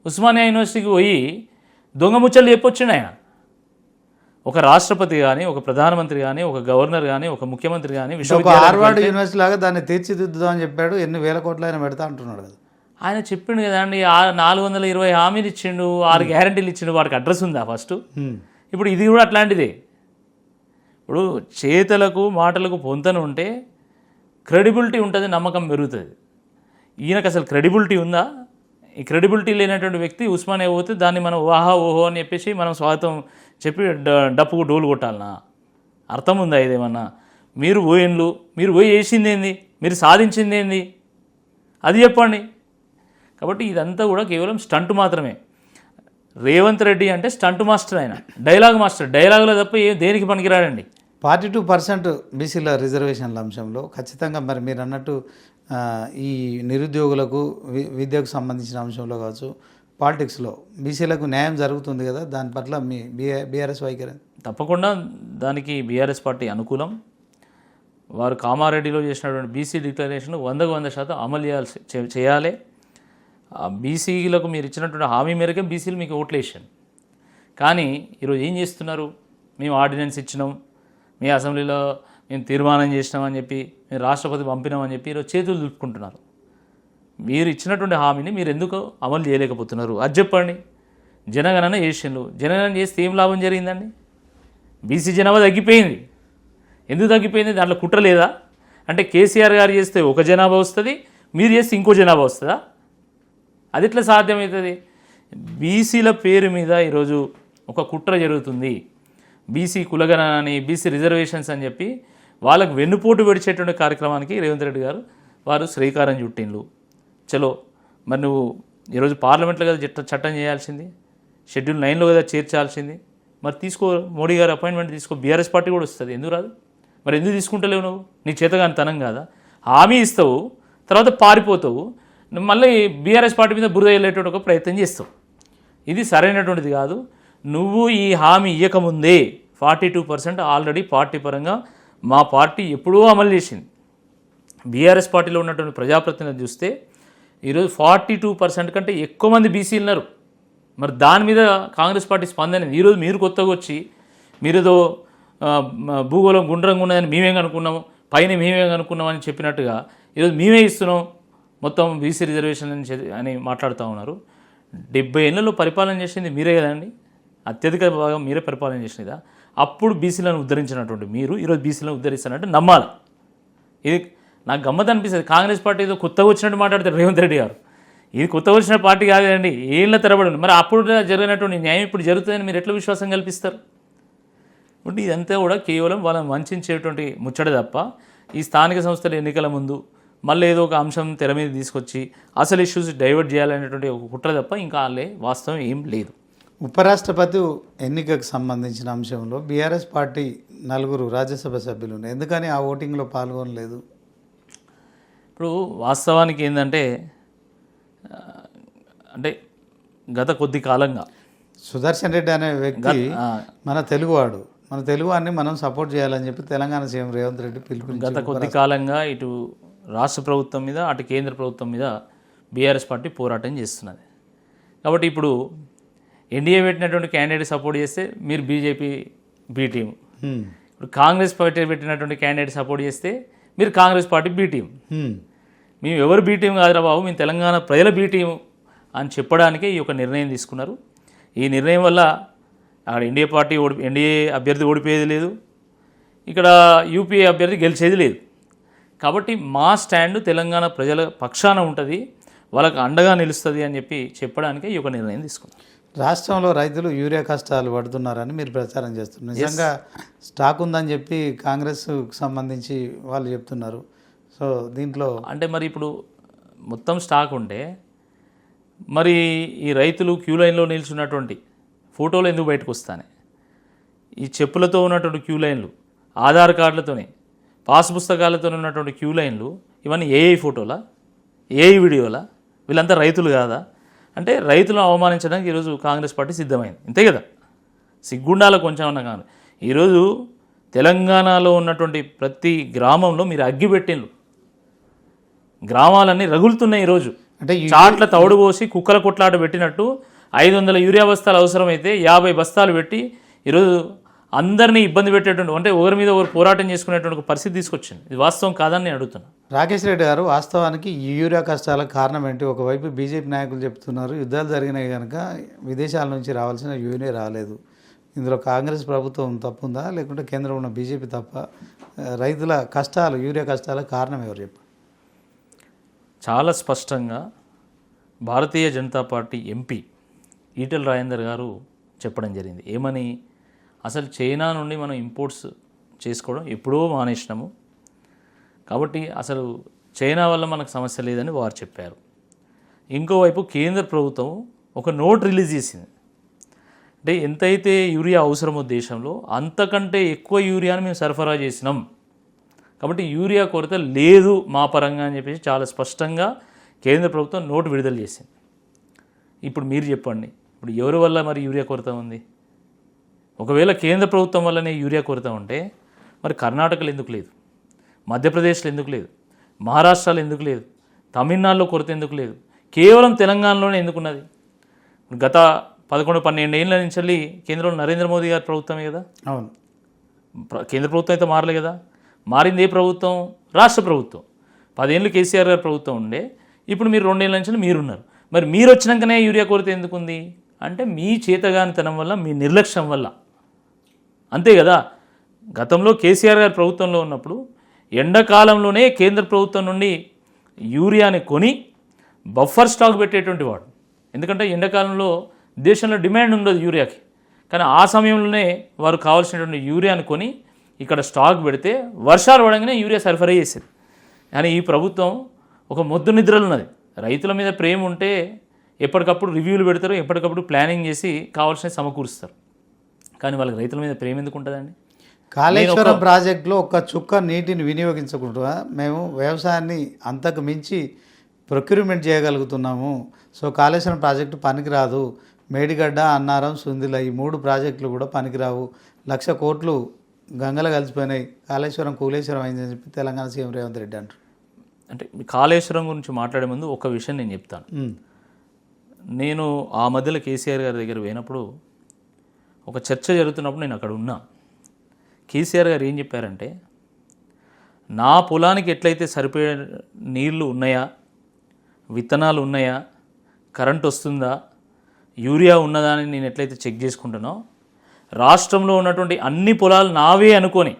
ఉస్మానియా యూనివర్సిటీకి పోయి దొంగ ముచ్చట్లు చెప్పొచ్చిండు ఆయన. ఒక రాష్ట్రపతి కానీ, ఒక ప్రధానమంత్రి కానీ, ఒక గవర్నర్ కానీ, ఒక ముఖ్యమంత్రి కానీ హార్వర్డ్ యూనివర్సిటీ లాగా దాన్ని తీర్చిదిద్దుదాం అని చెప్పాడు. ఎన్ని వేల కోట్లు ఆయన పెడతా అంటున్నాడు కదా. ఆయన చెప్పిండు కదా అండి, 420 హామీలు ఇచ్చిండు, 6 గ్యారంటీలు ఇచ్చిండు. వాడికి అడ్రస్ ఉందా ఫస్ట్? ఇప్పుడు ఇది కూడా అట్లాంటిదే. ఇప్పుడు చేతలకు మాటలకు పొంతన ఉంటే క్రెడిబిలిటీ ఉంటుంది, నమ్మకం పెరుగుతుంది. ఈయనకు అసలు క్రెడిబిలిటీ ఉందా? ఈ క్రెడిబిలిటీ లేనటువంటి వ్యక్తి ఉస్మానియా పోతే దాన్ని మనం వాహా ఓహో అని చెప్పేసి మనం స్వాగతం చెప్పి డప్పుకు డోలు కొట్టాలనా? అర్థం ఉందా ఇదేమన్నా? మీరు పోయిన్లు, మీరు పోయి చేసింది ఏంది, మీరు సాధించింది ఏంది, అది చెప్పండి. కాబట్టి ఇదంతా కూడా కేవలం స్టంట్ మాత్రమే. రేవంత్ రెడ్డి అంటే స్టంట్ మాస్టర్, ఆయన డైలాగ్ మాస్టర్. డైలాగులో తప్ప దేనికి పనికిరాడండి. 42% బీసీల రిజర్వేషన్ల అంశంలో ఖచ్చితంగా మరి మీరు అన్నట్టు ఈ నిరుద్యోగులకు విద్యకు సంబంధించిన అంశంలో కావచ్చు, పాలిటిక్స్లో బీసీలకు న్యాయం జరుగుతుంది కదా, దాని పట్ల మీ బీఆర్ఎస్ వైఖరి? తప్పకుండా దానికి బీఆర్ఎస్ పార్టీ అనుకూలం. వారు కామారెడ్డిలో చేసినటువంటి బీసీ డిక్లరేషన్ 100% అమలు చేయాలి. బీసీలకు మీరు ఇచ్చినటువంటి హామీ మేరకే బీసీలు మీకు ఓట్లు వేసాను. కానీ ఈరోజు ఏం చేస్తున్నారు? మేము ఆర్డినెన్స్ ఇచ్చినాం, మీ అసెంబ్లీలో మేము తీర్మానం చేసినామని చెప్పి, మేము రాష్ట్రపతి పంపినామని చెప్పి ఈరోజు చేతులు దులుపుకుంటున్నారు. మీరు ఇచ్చినటువంటి హామీని మీరు ఎందుకు అమలు చేయలేకపోతున్నారు? అది చెప్పండి. జనగణన చేసిండ్రు, జనగణన చేస్తే ఏం లాభం జరిగిందండి? బీసీ జనాభా తగ్గిపోయింది. ఎందుకు తగ్గిపోయింది? దాంట్లో కుట్ర లేదా? అంటే కేసీఆర్ గారు చేస్తే ఒక జనాభా వస్తుంది, మీరు చేస్తే ఇంకో జనాభా వస్తుందా? అది ఎట్లా సాధ్యమవుతుంది? బీసీల పేరు మీద ఈరోజు ఒక కుట్ర జరుగుతుంది. బీసీ కులగణన అని, బీసీ రిజర్వేషన్స్ అని చెప్పి వాళ్ళకు వెన్నుపోటు పెడిచేటువంటి కార్యక్రమానికి రేవంత్ రెడ్డి గారు వారు శ్రీకారం చుట్టిండ్రు. చలో, మరి నువ్వు ఈరోజు పార్లమెంట్లో కదా చట్టం చేయాల్సింది, షెడ్యూల్ 9లో కదా చేర్చాల్సింది. మరి తీసుకో, మోడీ గారు అపాయింట్మెంట్ తీసుకో, బీఆర్ఎస్ పార్టీ కూడా వస్తుంది. ఎందుకు రాదు? మరి ఎందుకు తీసుకుంటలేవు? నువ్వు నీ చేతగాని తనం కాదా? హామీ ఇస్తావు, తర్వాత పారిపోతావు, మళ్ళీ బీఆర్ఎస్ పార్టీ మీద బురద వెళ్ళేటువంటి ఒక ప్రయత్నం చేస్తావు. ఇది సరైనటువంటిది కాదు. నువ్వు ఈ హామీ ఇవ్వకముందే 42% ఆల్రెడీ పార్టీ పరంగా మా పార్టీ ఎప్పుడూ అమలు చేసింది. బీఆర్ఎస్ పార్టీలో ఉన్నటువంటి ప్రజాప్రతినిధులు చూస్తే ఈరోజు 42% కంటే ఎక్కువ మంది బీసీలు ఉన్నారు. మరి దాని మీద కాంగ్రెస్ పార్టీ స్పందన. ఈరోజు మీరు కొత్తగా వచ్చి మీరేదో భూగోళం గుండ్రంగా ఉన్నదని మేమేం అనుకున్నాము, పైన మేమేం అనుకున్నామని చెప్పినట్టుగా ఈరోజు మేమే ఇస్తున్నాం మొత్తం బీసీ రిజర్వేషన్ అని మాట్లాడుతూ ఉన్నారు. 70 ఏళ్లలో పరిపాలన చేసింది మీరే కదండి, అత్యధిక భాగం మీరే పరిపాలన చేసినదా. అప్పుడు బీసీలను ఉద్ధరించినటువంటి మీరు ఈరోజు బీసీలను ఉద్ధరిస్తానంటే నమ్మాలి. ఇది నాకు గమ్మత్ అనిపిస్తుంది. కాంగ్రెస్ పార్టీ ఏదో కొత్తగా వచ్చినట్టు మాట్లాడతారు రేవంత్ రెడ్డి గారు. ఇది కొత్తగా వచ్చిన పార్టీ కాదండి, ఏళ్ళ తరబడి. మరి అప్పుడు జరిగినటువంటి న్యాయం ఇప్పుడు జరుగుతుందని మీరు ఎట్లా విశ్వాసం కల్పిస్తారు? అంటే ఇదంతా కూడా కేవలం వాళ్ళని వంచేటువంటి ముచ్చట తప్ప, ఈ స్థానిక సంస్థల ఎన్నికల ముందు మళ్ళీ ఏదో ఒక అంశం తెర మీద తీసుకొచ్చి అసలు ఇష్యూస్ డైవర్ట్ చేయాలనేటువంటి ఒక కుట్ర తప్ప ఇంకా వాస్తవం ఏం లేదు. ఉపరాష్ట్రపతి ఎన్నికకు సంబంధించిన అంశంలో బీఆర్ఎస్ పార్టీ 4 రాజ్యసభ సభ్యులు ఉన్నాయి. ఎందుకని ఆ ఓటింగ్లో పాల్గొనలేదు? ఇప్పుడు వాస్తవానికి ఏంటంటే, అంటే గత కొద్ది కాలంగా సుదర్శన్ రెడ్డి అనే వ్యక్తి మన తెలుగువాడు, మన తెలుగువాడిని మనం సపోర్ట్ చేయాలని చెప్పి తెలంగాణ సీఎం రేవంత్ రెడ్డి పిలుపునిచ్చారు. గత కొద్ది కాలంగా ఇటు రాష్ట్ర ప్రభుత్వం మీద, అటు కేంద్ర ప్రభుత్వం మీద బీఆర్ఎస్ పార్టీ పోరాటం చేస్తున్నది. కాబట్టి ఇప్పుడు ఎన్డీఏ పెట్టినటువంటి క్యాండిడేట్ సపోర్ట్ చేస్తే మీరు బీజేపీ బీ టీం, ఇప్పుడు కాంగ్రెస్ పార్టీ పెట్టినటువంటి క్యాండిడేట్ సపోర్ట్ చేస్తే మీరు కాంగ్రెస్ పార్టీ బీ టీం. మేము ఎవరు బీ టీం కాదురా బాబు, మేము తెలంగాణ ప్రజల బీ టీం అని చెప్పడానికే ఈ యొక్క నిర్ణయం తీసుకున్నారు. ఈ నిర్ణయం వల్ల అక్కడ ఎన్డీఏ అభ్యర్థి ఓడిపోయేది లేదు, ఇక్కడ యూపీఏ అభ్యర్థి గెలిచేది లేదు. కాబట్టి మా స్టాండ్ తెలంగాణ ప్రజల పక్షాన ఉంటుంది, వాళ్ళకు అండగా నిలుస్తుంది అని చెప్పి చెప్పడానికే ఈ యొక్క నిర్ణయం తీసుకున్నారు. రాష్ట్రంలో రైతులు యూరియా కష్టాలు పడుతున్నారని మీరు ప్రచారం చేస్తున్నారు. నిజంగా స్టాక్ ఉందని చెప్పి కాంగ్రెస్కు సంబంధించి వాళ్ళు చెప్తున్నారు. సో దీంట్లో అంటే మరి ఇప్పుడు మొత్తం స్టాక్ ఉంటే మరి ఈ రైతులు క్యూ లైన్లో నిల్చున్నటువంటి ఫోటోలు ఎందుకు బయటకు వస్తాయి? ఈ చెప్పులతో ఉన్నటువంటి క్యూ లైన్లు, ఆధార్ కార్డులతోనే, పాస్ పుస్తకాలతో ఉన్నటువంటి క్యూ లైన్లు, ఇవన్నీ ఏఐ ఫోటోలా, ఏఐ వీడియోలా? వీళ్ళంతా రైతులు కాదా? అంటే రైతులను అవమానించడానికి ఈరోజు కాంగ్రెస్ పార్టీ సిద్ధమైంది, ఇంతే కదా. సిగ్గుండాల కొంచెం అన్నా కానీ ఈరోజు తెలంగాణలో ఉన్నటువంటి ప్రతి గ్రామంలో మీరు అగ్గి పెట్టిండ్రు. గ్రామాలన్నీ రగులుతున్నాయి ఈరోజు. అంటే చాట్ల తౌడు పోసి కుక్కల కొట్లాట పెట్టినట్టు 500 యూరియా బస్తాలు అవసరమైతే 50 బస్తాలు పెట్టి ఈరోజు అందరినీ ఇబ్బంది పెట్టేటువంటి, అంటే ఒకరి మీద ఒకరు పోరాటం చేసుకునేటువంటి ఒక పరిస్థితి తీసుకొచ్చింది. ఇది వాస్తవం కాదని నేను అడుగుతున్నా. రాకేష్ రెడ్డి గారు, వాస్తవానికి ఈ యూరియా కష్టాలకు కారణం ఏంటి? ఒకవైపు బీజేపీ నాయకులు చెప్తున్నారు యుద్ధాలు జరిగినాయి కనుక విదేశాల నుంచి రావాల్సిన యూరియా రాలేదు. ఇందులో కాంగ్రెస్ ప్రభుత్వం తప్పుందా లేకుంటే కేంద్రంలో ఉన్న బీజేపీ తప్ప? రైతుల కష్టాలు, యూరియా కష్టాలకు కారణం ఎవరు చెప్పండి? చాలా స్పష్టంగా భారతీయ జనతా పార్టీ ఎంపీ ఈటెల రాజేందర్ గారు చెప్పడం జరిగింది. ఏమని? అసలు చైనా నుండి మనం ఇంపోర్ట్స్ చేసుకోవడం ఎప్పుడో మానేసినాము, కాబట్టి అసలు చైనా వల్ల మనకు సమస్య లేదని వారు చెప్పారు. ఇంకోవైపు కేంద్ర ప్రభుత్వం ఒక నోట్ రిలీజ్ చేసింది. అంటే ఎంతైతే యూరియా అవసరమో దేశంలో అంతకంటే ఎక్కువ యూరియాని మేము సరఫరా చేసినాం, కాబట్టి యూరియా కొరత లేదు మా పరంగా అని చెప్పేసి చాలా స్పష్టంగా కేంద్ర ప్రభుత్వం నోటు విడుదల చేసింది. ఇప్పుడు మీరు చెప్పండి, ఇప్పుడు ఎవరి వల్ల మరి యూరియా కొరత ఉంది? ఒకవేళ కేంద్ర ప్రభుత్వం వల్లనే యూరియా కొరత ఉంటే మరి కర్ణాటకలో ఎందుకు లేదు, మధ్యప్రదేశ్లో ఎందుకు లేదు, మహారాష్ట్రలో ఎందుకు లేదు, తమిళనాడులో కొరత ఎందుకు లేదు, కేవలం తెలంగాణలోనే ఎందుకున్నది? గత 11-12 ఏళ్ళ నుంచి వెళ్ళి కేంద్రంలో నరేంద్ర మోదీ గారి ప్రభుత్వమే కదా. అవును, కేంద్ర ప్రభుత్వం అయితే మారలే కదా. మారింది ఏ ప్రభుత్వం? రాష్ట్ర ప్రభుత్వం. 10 ఏళ్ళు కేసీఆర్ గారి ప్రభుత్వం ఉండే, ఇప్పుడు మీరు 2 ఏళ్ళ నుంచి మీరున్నారు. మరి మీరు వచ్చినాకనే యూరియా కొరత ఎందుకుంది అంటే మీ చేతగానితనం వల్ల, మీ నిర్లక్ష్యం వల్ల, అంతే కదా. గతంలో కేసీఆర్ గారి ప్రభుత్వంలో ఉన్నప్పుడు ఎండాకాలంలోనే కేంద్ర ప్రభుత్వం నుండి యూరియాని కొని బఫర్ స్టాక్ పెట్టేటువంటి వాడు. ఎందుకంటే ఎండాకాలంలో దేశంలో డిమాండ్ ఉండదు యూరియాకి, కానీ ఆ సమయంలోనే వారు కావాల్సినటువంటి యూరియాని కొని ఇక్కడ స్టాక్ పెడితే వర్షాలు పడంగానే యూరియా సరఫరా చేసేది. కానీ ఈ ప్రభుత్వం ఒక మొద్దు నిద్రలు ఉన్నది. రైతుల మీద ప్రేమ ఉంటే ఎప్పటికప్పుడు రివ్యూలు పెడతారు, ఎప్పటికప్పుడు ప్లానింగ్ చేసి కావాల్సిన సమకూరుస్తారు. కానీ వాళ్ళకి రైతుల మీద ప్రేమ ఎందుకు ఉంటుందండి? కాళేశ్వరం ప్రాజెక్టులో ఒక్క చుక్క నీటిని వినియోగించకుండా మేము వ్యవసాయాన్ని అంతకు మించి ప్రొక్యూర్మెంట్ చేయగలుగుతున్నాము. సో కాళేశ్వరం ప్రాజెక్టు పనికిరాదు. మేడిగడ్డ, అన్నారం, సుందిల ఈ 3 ప్రాజెక్టులు కూడా పనికిరావు. 1,00,000 కోట్లు గంగలు కలిసిపోయినాయి, కాళేశ్వరం కూలేశ్వరం అయిందని చెప్పి తెలంగాణ సీఎం రేవంత్ రెడ్డి అంటారు. అంటే కాళేశ్వరం గురించి మాట్లాడే ముందు ఒక విషయం నేను చెప్తాను. నేను ఆ మధ్యలో కేసీఆర్ గారి దగ్గర పోయినప్పుడు ఒక చర్చ జరుగుతున్నప్పుడు నేను అక్కడ ఉన్నా. కేసీఆర్ గారు ఏం చెప్పారంటే, నా పొలానికి ఎట్లయితే సరిపోయే నీళ్లు ఉన్నాయా, విత్తనాలు ఉన్నాయా, కరెంట్ వస్తుందా, యూరియా ఉన్నదా అని నేను ఎట్లయితే చెక్ చేసుకుంటానో, రాష్ట్రంలో ఉన్నటువంటి అన్ని పొలాలు నావే అనుకొని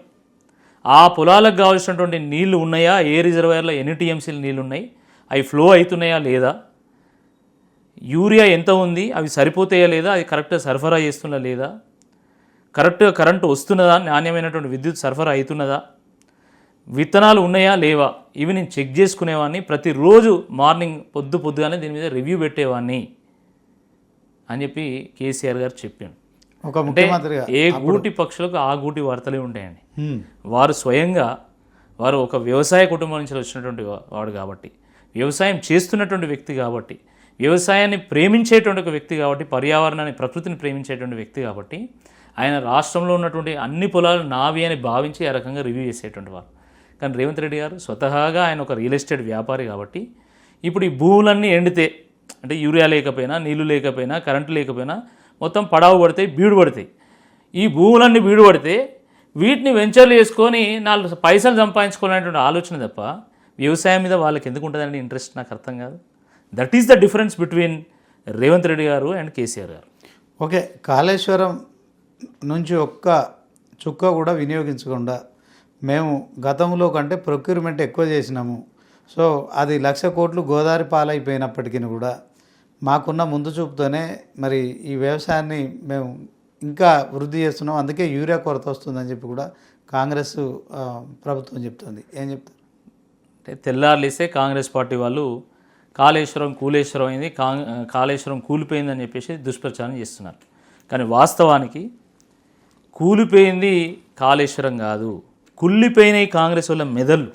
ఆ పొలాలకు కావాల్సినటువంటి నీళ్లు ఉన్నాయా, ఏ రిజర్వాయర్లో ఎన్ని టీఎంసీలు నీళ్ళు ఉన్నాయి, అవి ఫ్లో అవుతున్నాయా లేదా, యూరియా ఎంత ఉంది, అవి సరిపోతాయా లేదా, అది కరెక్ట్గా సరఫరా చేస్తున్నా లేదా, కరెక్ట్గా కరెంటు వస్తున్నదా, నాణ్యమైనటువంటి విద్యుత్ సరఫరా అవుతున్నదా, విత్తనాలు ఉన్నాయా లేవా, ఇవి నేను చెక్ చేసుకునేవాడిని. ప్రతిరోజు మార్నింగ్ పొద్దుగానే దీని మీద రివ్యూ పెట్టేవాడిని అని చెప్పి కేసీఆర్ గారు చెప్పాను. ఒక ముఖ్యమంత్రిగా ఏ గూటి పక్షులకు ఆ గూటి వార్తలే ఉంటాయండి. వారు స్వయంగా వారు ఒక వ్యవసాయ కుటుంబం నుంచి వచ్చినటువంటి వాడు కాబట్టి, వ్యవసాయం చేస్తున్నటువంటి వ్యక్తి కాబట్టి, వ్యవసాయాన్ని ప్రేమించేటువంటి ఒక వ్యక్తి కాబట్టి, పర్యావరణాన్ని, ప్రకృతిని ప్రేమించేటువంటి వ్యక్తి కాబట్టి, ఆయన రాష్ట్రంలో ఉన్నటువంటి అన్ని పొలాలు నావి అని భావించి ఆ రకంగా రివ్యూ చేసేటువంటి వారు. కానీ రేవంత్ రెడ్డి గారు స్వతహాగా ఆయన ఒక రియల్ ఎస్టేట్ వ్యాపారి కాబట్టి, ఇప్పుడు ఈ భూములన్నీ ఎండితే, అంటే యూరియా లేకపోయినా, నీళ్లు లేకపోయినా, కరెంటు లేకపోయినా మొత్తం పడావు పడతాయి, బీడు పడతాయి. ఈ భూములన్నీ బీడు పడితే వీటిని వెంచర్లు చేసుకొని 4 పైసలు సంపాదించుకోవాలనేటువంటి ఆలోచన తప్ప వ్యవసాయం మీద వాళ్ళకి ఎందుకు ఉంటుందండి ఇంట్రెస్ట్? నాకు అర్థం కాదు. That is the difference between Revanth Reddy గారు అండ్ కేసీఆర్ గారు. ఓకే, కాళేశ్వరం నుంచి ఒక్క చుక్క కూడా వినియోగించకుండా మేము గతంలో కంటే ప్రొక్యూర్మెంట్ ఎక్కువ చేసినాము. సో అది 1,00,000 కోట్లు గోదావరి పాలైపోయినప్పటికీ కూడా మాకున్న ముందు చూపుతోనే మరి ఈ వ్యవసాయాన్ని మేము ఇంకా వృద్ధి చేస్తున్నాం, అందుకే యూరియా కొరత వస్తుందని చెప్పి కూడా కాంగ్రెస్ ప్రభుత్వం చెప్తుంది. ఏం చెప్తారు? అంటే తెల్లారులేస్తే కాంగ్రెస్ పార్టీ వాళ్ళు కాళేశ్వరం కూలేశ్వరం అయింది, కాళేశ్వరం కూలిపోయిందని చెప్పేసి దుష్ప్రచారం చేస్తున్నారు. కానీ వాస్తవానికి కూలిపోయింది కాళేశ్వరం కాదు, కుళ్ళిపోయినాయి కాంగ్రెస్ వాళ్ళ మెదళ్ళు.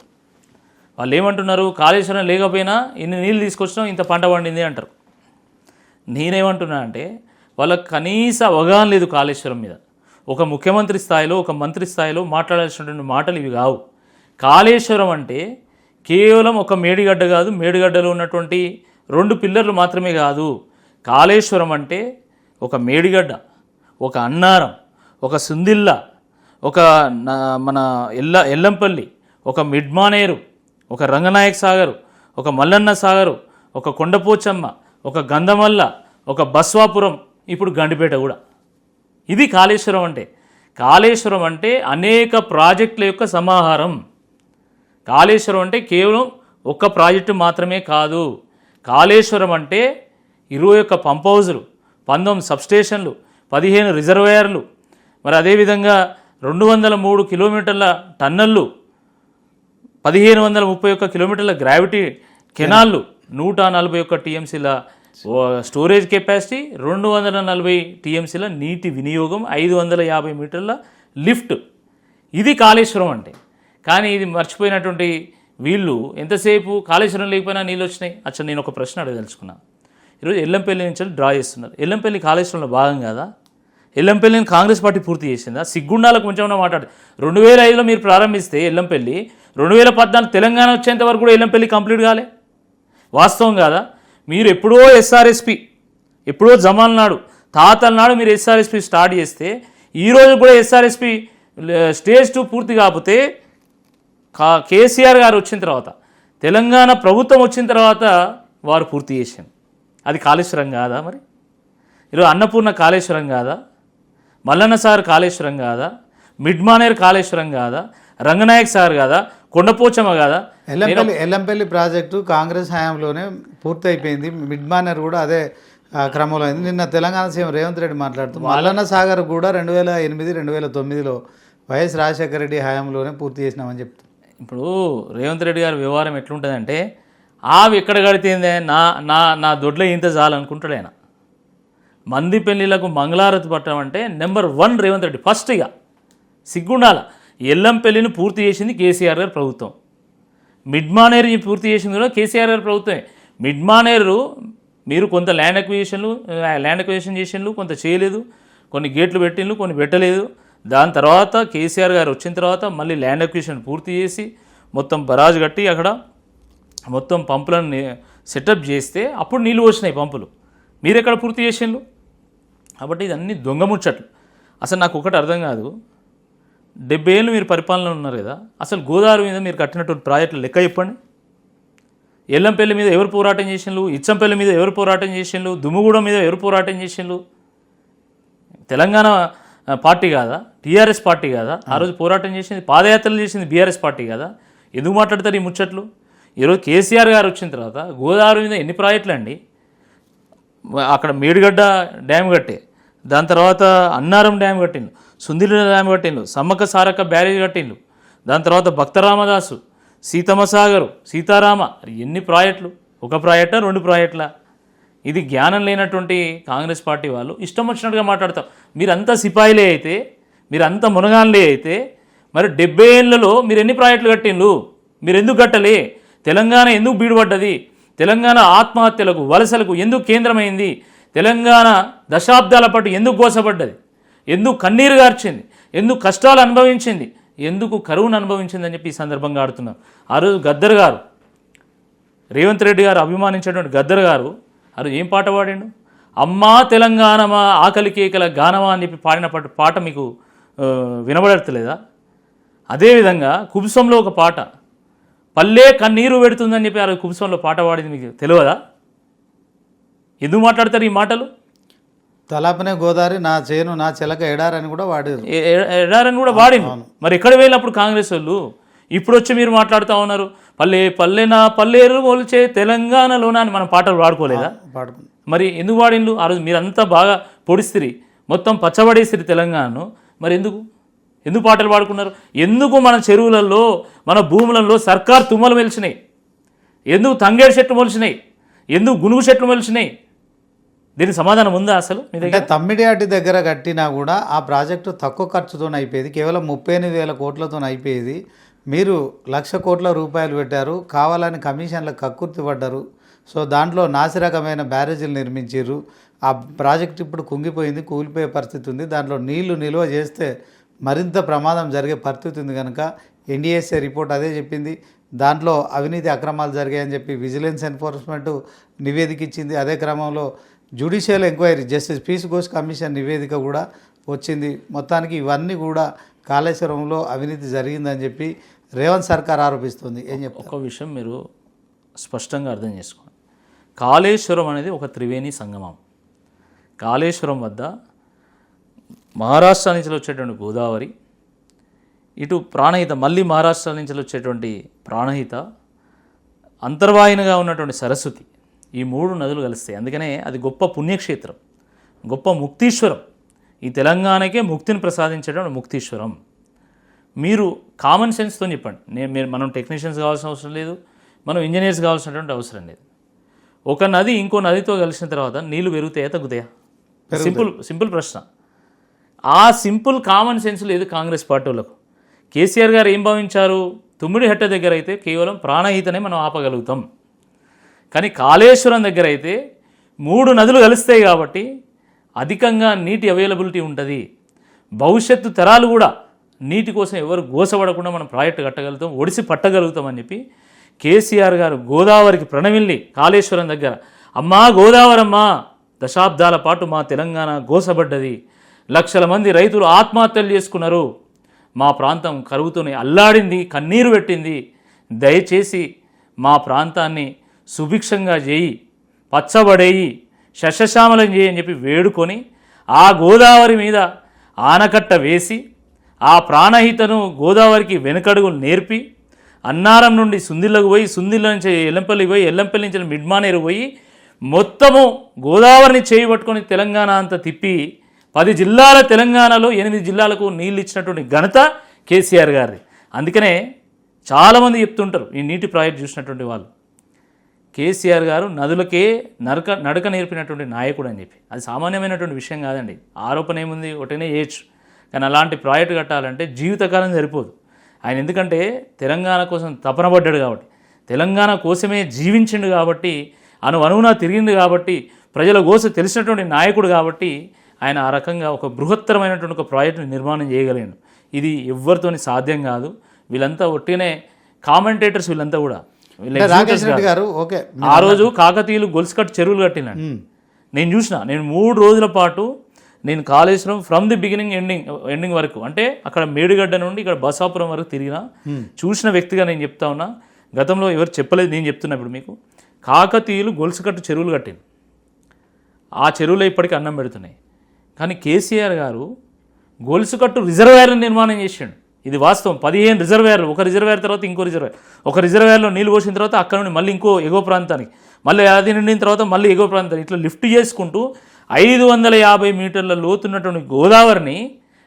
వాళ్ళు ఏమంటున్నారు? కాళేశ్వరం లేకపోయినా ఇన్ని నీళ్ళు తీసుకొచ్చినాం, ఇంత పంట పండింది అంటారు. నేనేమంటున్నా అంటే వాళ్ళకి కనీస అవగాహన లేదు కాళేశ్వరం మీద. ఒక ముఖ్యమంత్రి స్థాయిలో, ఒక మంత్రి స్థాయిలో మాట్లాడాల్సినటువంటి మాటలు ఇవి కావు. కాళేశ్వరం అంటే కేవలం ఒక మేడిగడ్డ కాదు, మేడిగడ్డలో ఉన్నటువంటి 2 పిల్లర్లు మాత్రమే కాదు. కాళేశ్వరం అంటే ఒక మేడిగడ్డ, ఒక అన్నారం, ఒక సుందిల్ల, ఒక మన ఎల్లంపల్లి, ఒక మిడ్మానేరు, ఒక రంగనాయక సాగరు, ఒక మల్లన్న సాగరు, ఒక కొండపోచమ్మ, ఒక గంధమల్ల, ఒక బస్వాపురం, ఇప్పుడు గండిపేట కూడా. ఇది కాళేశ్వరం అంటే. కాళేశ్వరం అంటే అనేక ప్రాజెక్టుల యొక్క సమాహారం. కాళేశ్వరం అంటే కేవలం ఒక్క ప్రాజెక్టు మాత్రమే కాదు. కాళేశ్వరం అంటే 21 పంప్ హౌజులు, 19 సబ్స్టేషన్లు, 15 రిజర్వాయర్లు, మరి అదేవిధంగా 203 కిలోమీటర్ల టన్నళ్ళు, 1531 కిలోమీటర్ల గ్రావిటీ కెనాళ్ళు, 141 టీఎంసీల స్టోరేజ్ కెపాసిటీ, 240 టీఎంసీల నీటి వినియోగం, 550 మీటర్ల లిఫ్ట్. ఇది కాళేశ్వరం అంటే. కానీ ఇది మర్చిపోయినటువంటి వీళ్ళు ఎంతసేపు కాళేశ్వరం లేకపోయినా నీళ్ళు వచ్చినాయి. అచ్చా, నేను ఒక ప్రశ్న అడగదలుచుకున్నా. ఈరోజు ఎల్లంపల్లి నుంచి డ్రా చేస్తున్నారు. ఎల్లంపల్లి కాళేశ్వరంలో భాగం కాదా? ఎల్లంపల్లిని కాంగ్రెస్ పార్టీ పూర్తి చేసిందా? సిగ్గుండాలకు కొంచెం మాట్లాడు. 2005లో మీరు ప్రారంభిస్తే ఎల్లంపల్లి 2014 తెలంగాణ వచ్చేంత వరకు కూడా ఎల్లంపల్లి కంప్లీట్ కాలే. వాస్తవం కాదా? మీరు ఎప్పుడో ఎస్ఆర్ఎస్పి, ఎప్పుడో జమాన్ నాడు, తాతల నాడు మీరు ఎస్ఆర్ఎస్పి స్టార్ట్ చేస్తే ఈరోజు కూడా ఎస్ఆర్ఎస్పి స్టేజ్ 2 పూర్తి కాకపోతే కేసీఆర్ గారు వచ్చిన తర్వాత, తెలంగాణ ప్రభుత్వం వచ్చిన తర్వాత వారు పూర్తి చేశారు. అది కాళేశ్వరం కాదా? మరి ఈరోజు అన్నపూర్ణ కాళేశ్వరం కాదా? మల్లన్న సాగర్ కాళేశ్వరం కాదా? మిడ్మానేర్ కాళేశ్వరం కాదా? రంగనాయక్ సాగర్ కాదా? కొండపోచమ్మ కాదా? ఎల్లంపల్లి ప్రాజెక్టు కాంగ్రెస్ హయాంలోనే పూర్తి అయిపోయింది. మిడ్మానేర్ కూడా అదే క్రమంలో అయింది. నిన్న తెలంగాణ సీఎం రేవంత్ రెడ్డి మాట్లాడుతూ మల్లన్న సాగర్ కూడా 2008, 2009లో వైఎస్ రాజశేఖర రెడ్డి హయాంలోనే పూర్తి చేసినామని చెప్తారు. ఇప్పుడు రేవంత్ రెడ్డి గారి వ్యవహారం ఎట్లుంటుందంటే, ఆవి ఎక్కడ కడితేందే, నా దొడ్లో ఇంత చాలనుకుంటాడు ఆయన. మంది పెళ్ళిళ్ళకు మంగళారతి పట్టడం అంటే నెంబర్ 1 రేవంత్ రెడ్డి. ఫస్ట్ ఇక సిగ్గుండాల. ఎల్లంపల్లిని పూర్తి చేసింది కేసీఆర్ గారి ప్రభుత్వం. మిడ్మానేరు పూర్తి చేసింది కూడా కేసీఆర్ గారి ప్రభుత్వమే. మిడ్మానేరు మీరు కొంత ల్యాండ్ అక్విజిషన్ చేసిండ్రు, కొంత చేయలేదు, కొన్ని గేట్లు పెట్టిండ్రు, కొన్ని పెట్టలేదు. దాని తర్వాత కేసీఆర్ గారు వచ్చిన తర్వాత మళ్ళీ ల్యాండ్ అక్విజిషన్ పూర్తి చేసి మొత్తం బరాజ్ కట్టి అక్కడ మొత్తం పంపులను సెటప్ చేస్తే అప్పుడు నీళ్ళు వచ్చినాయి పంపులు. మీరు ఎక్కడ పూర్తి చేసిండ్రు? కాబట్టి ఇదన్నీ దొంగ ముచ్చట్లు. అసలు నాకు ఒకటి అర్థం కాదు. 70 ఏళ్ళు మీరు పరిపాలన ఉన్నారు కదా, అసలు గోదావరి మీద మీరు కట్టినటువంటి ప్రాజెక్టులు లెక్క చెప్పండి. ఎల్లంపల్లి మీద ఎవరు పోరాటం చేసిండ్రు? ఇచ్చంపల్లి మీద ఎవరు పోరాటం చేసిండ్రు? దుమ్ముగూడెం మీద ఎవరు పోరాటం చేసిండ్రు? తెలంగాణ పార్టీ కాదా? టీఆర్ఎస్ పార్టీ కాదా? ఆ రోజు పోరాటం చేసింది, పాదయాత్రలు చేసింది బీఆర్ఎస్ పార్టీ కాదా? ఎందుకు మాట్లాడతారు ఈ ముచ్చట్లు? ఈరోజు కేసీఆర్ గారు వచ్చిన తర్వాత గోదావరి మీద ఎన్ని ప్రాజెక్టులు అండి? అక్కడ మేడిగడ్డ డ్యామ్ కట్టే, దాని తర్వాత అన్నారం డ్యామ్ కట్టిండు, సుందిల డ్యామ్ కట్టిండు, సమ్మక్క సారక్క బ్యారేజ్ కట్టిండు, దాని తర్వాత భక్తరామదాసు, సీతమ్మ సాగరు, సీతారామ, ఎన్ని ప్రాజెక్టులు? ఒక ప్రాజెక్టా, 2 ప్రాజెక్టులా? ఇది జ్ఞానం లేనటువంటి కాంగ్రెస్ పార్టీ వాళ్ళు ఇష్టం వచ్చినట్టుగా మాట్లాడతాం. మీరంతా సిపాయిలే అయితే, మీరంతా మునగాన్లే అయితే, మరి 70 ఏళ్లలో మీరు ఎన్ని ప్రాజెక్టులు కట్టిండ్రు? మీరు ఎందుకు కట్టలే? తెలంగాణ ఎందుకు బీడుపడ్డది? తెలంగాణ ఆత్మహత్యలకు, వలసలకు ఎందుకు కేంద్రమైంది? తెలంగాణ దశాబ్దాల పాటు ఎందుకు గోసపడ్డది? ఎందుకు కన్నీరు గార్చింది? ఎందుకు కష్టాలు అనుభవించింది? ఎందుకు కరువును అనుభవించింది అని చెప్పి ఈ సందర్భంగా ఆడుతున్నాం. ఆ రోజు గద్దర్ గారు, రేవంత్ రెడ్డి గారు అభిమానించేటువంటి గద్దర్ గారు ఆ రోజు ఏం పాట పాడిండు? అమ్మా తెలంగాణమా ఆకలి కేకల గానమా అని చెప్పి పాడిన పాట మీకు వినబడతలేదా? అదేవిధంగా కుబుసంలో ఒక పాట, పల్లె కన్నీరు పెడుతుందని చెప్పి ఆ రోజు కుబుసంలో పాట పాడింది మీకు తెలియదా? ఎందుకు మాట్లాడతారు ఈ మాటలు? తలాపనే గోదావరి నా చేను నా చిలక ఎడారని కూడా వాడారు. ఎడారని కూడా వాడింది. మరి ఎక్కడ వెళ్ళినప్పుడు కాంగ్రెస్ వాళ్ళు? ఇప్పుడు వచ్చి మీరు మాట్లాడుతూ ఉన్నారు పల్లె పల్లె నా పల్లెరు కొలిచే తెలంగాణలోనా అని మనం పాటలు పాడుకోలేదా? మరి ఎందుకు వాడిండ్రు? ఆ రోజు మీరంతా బాగా పొడిస్తిరి, మొత్తం పచ్చబడేసిరి తెలంగాణను. మరి ఎందుకు పాటలు పాడుకున్నారు? ఎందుకు మన చెరువులలో, మన భూములలో సర్కార్ తుమ్మలు మెలిచినాయి? ఎందుకు తంగేడు చెట్లు మొలిచినాయి? ఎందుకు గునుగు చెట్లు మొలిచినాయి? దీనికి సమాధానం ఉందా అసలు మీ దగ్గర? తమ్మిడియాటి దగ్గర కట్టినా కూడా ఆ ప్రాజెక్టు తక్కువ ఖర్చుతో అయిపోయేది, కేవలం 38,000 కోట్లతో అయిపోయేది. మీరు 1,00,000 కోట్ల రూపాయలు పెట్టారు, కావాలని కమిషన్లకు కక్కుర్తి పడ్డారు. సో దాంట్లో నాసిరకమైన బ్యారేజీలు నిర్మించారు. ఆ ప్రాజెక్ట్ ఇప్పుడు కుంగిపోయింది, కూలిపోయే పరిస్థితి ఉంది. దాంట్లో నీళ్లు నిల్వ చేస్తే మరింత ప్రమాదం జరిగే పరిస్థితి ఉంది. కనుక ఎన్డీఎస్ఏ రిపోర్ట్ అదే చెప్పింది. దాంట్లో అవినీతి అక్రమాలు జరిగాయని చెప్పి విజిలెన్స్ ఎన్ఫోర్స్మెంట్ నివేదిక ఇచ్చింది. అదే క్రమంలో judicial enquiry justice P C Ghose commission నివేదిక కూడా వచ్చింది. మొత్తానికి ఇవన్నీ కూడా కాళేశ్వరంలో అవినీతి జరిగిందని చెప్పి రేవంత్ సర్కార్ ఆరోపిస్తుంది. ఏం చెప్తారు? ఒక విషయం మీరు స్పష్టంగా అర్థం చేసుకోండి. కాళేశ్వరం అనేది ఒక త్రివేణి సంగమం. కాళేశ్వరం వద్ద మహారాష్ట్ర నుంచి వచ్చేటువంటి గోదావరి, ఇటు ప్రాణహిత, మళ్ళీ మహారాష్ట్ర నుంచి వచ్చేటువంటి ప్రాణహిత, అంతర్వాహినిగా ఉన్నటువంటి సరస్వతి, ఈ 3 నదులు కలుస్తాయి. అందుకనే అది గొప్ప పుణ్యక్షేత్రం, గొప్ప ముక్తీశ్వరం. ఈ తెలంగాణకే ముక్తిని ప్రసాదించేటువంటి ముక్తీశ్వరం. మీరు కామన్ సెన్స్తో చెప్పండి. మనం టెక్నీషియన్స్ కావాల్సిన అవసరం లేదు, మనం ఇంజనీర్స్ కావాల్సినటువంటి అవసరం లేదు. ఒక నది ఇంకో నదితో కలిసిన తర్వాత నీళ్లు పెరుగుతాయా తగ్గుతాయా? సింపుల్ ప్రశ్న. ఆ సింపుల్ కామన్ సెన్స్ లేదు కాంగ్రెస్ పార్టీ వాళ్ళకు. కేసీఆర్ గారు ఏం భావించారు? తుమ్మిడిహట్ట దగ్గర అయితే కేవలం ప్రాణహితనే మనం ఆపగలుగుతాం, కానీ కాళేశ్వరం దగ్గర అయితే 3 నదులు కలుస్తాయి కాబట్టి అధికంగా నీటి అవైలబిలిటీ ఉంటుంది. భవిష్యత్తు తరాలు కూడా నీటి కోసం ఎవరు గోసపడకుండా మనం ప్రాజెక్టు కట్టగలుగుతాం, ఒడిసి పట్టగలుగుతాం అని చెప్పి కేసీఆర్ గారు గోదావరికి ప్రణమిల్లి కాళేశ్వరం దగ్గర, అమ్మా గోదావరమ్మా, దశాబ్దాల పాటు మా తెలంగాణ గోసపడ్డది, లక్షల మంది రైతులు ఆత్మహత్యలు చేసుకున్నారు, మా ప్రాంతం కరువుతోనే అల్లాడింది, కన్నీరు పెట్టింది, దయచేసి మా ప్రాంతాన్ని సుభిక్షంగా చేయి, పచ్చబడేయి, శస్యశ్యామలం చేయి అని చెప్పి వేడుకొని ఆ గోదావరి మీద ఆనకట్ట వేసి ఆ ప్రాణహితను గోదావరికి వెనుకడుగులు నేర్పి అన్నారం నుండి సుందిళ్ళకు పోయి, సుందిళ్ళ నుంచి ఎల్లంపల్లికి పోయి, ఎల్లంపల్లి నుంచి మిడ్మానేరు పోయి మొత్తము గోదావరిని చేయి పట్టుకొని తెలంగాణ అంతా తిప్పి 10 జిల్లాల తెలంగాణలో 8 జిల్లాలకు నీళ్ళు ఇచ్చినటువంటి ఘనత కేసీఆర్ గారిది. అందుకనే చాలామంది చెప్తుంటారు, ఈ నీటి ప్రాజెక్ట్ చూసినటువంటి వాళ్ళు, కేసీఆర్ గారు నదులకే నడక నేర్పినటువంటి నాయకుడు అని చెప్పి. అది సామాన్యమైనటువంటి విషయం కాదండి. ఆరోపణ ఏముంది, ఒకటనే చేయొచ్చు, కానీ అలాంటి ప్రాజెక్టు కట్టాలంటే జీవితకాలం సరిపోదు. ఆయన ఎందుకంటే తెలంగాణ కోసం తపన పడ్డాడు కాబట్టి, తెలంగాణ కోసమే జీవించిండు కాబట్టి, అనువున తిరిగింది కాబట్టి, ప్రజల కోస తెలిసినటువంటి నాయకుడు కాబట్టి ఆయన ఆ రకంగా ఒక బృహత్తరమైనటువంటి ఒక ప్రాజెక్టుని నిర్మాణం చేయగలిగాడు. ఇది ఎవరితోని సాధ్యం కాదు. వీళ్ళంతా ఒట్టినే కామెంటేటర్స్, వీళ్ళంతా కూడా. రాకేష్ రెడ్డి గారు ఓకే, ఆ రోజు కాకతీయులు గొలుసు కట్టు చెరువులు కట్టినాడు. నేను చూసిన, నేను 3 రోజుల పాటు నేను Kaleshwaram from the beginning ending వరకు, అంటే అక్కడ మేడిగడ్డ నుండి ఇక్కడ బసాపురం వరకు తిరిగిన చూసిన వ్యక్తిగా నేను చెప్తా ఉన్నా. గతంలో ఎవరు చెప్పలేదు, నేను చెప్తున్నా ఇప్పుడు మీకు. కాకతీయులు గొలుసు కట్టు చెరువులు కట్టింది, ఆ చెరువులో ఇప్పటికీ అన్నం పెడుతున్నాయి. కానీ కేసీఆర్ గారు గొలుసుకట్టు రిజర్వాయర్ని నిర్మాణం చేసిండు. ఇది వాస్తవం. 15 రిజర్వాయర్లు, ఒక రిజర్వాయర్ తర్వాత ఇంకో రిజర్వాయర్, ఒక రిజర్వాయర్లో నీళ్ళు పోసిన తర్వాత అక్కడ నుండి మళ్ళీ ఇంకో ఎగువ ప్రాంతానికి, మళ్ళీ అది నిండిన తర్వాత మళ్ళీ ఎగువ ప్రాంతానికి, ఇట్లా లిఫ్ట్ చేసుకుంటూ 550 మీటర్ల లోతున్నటువంటి గోదావరిని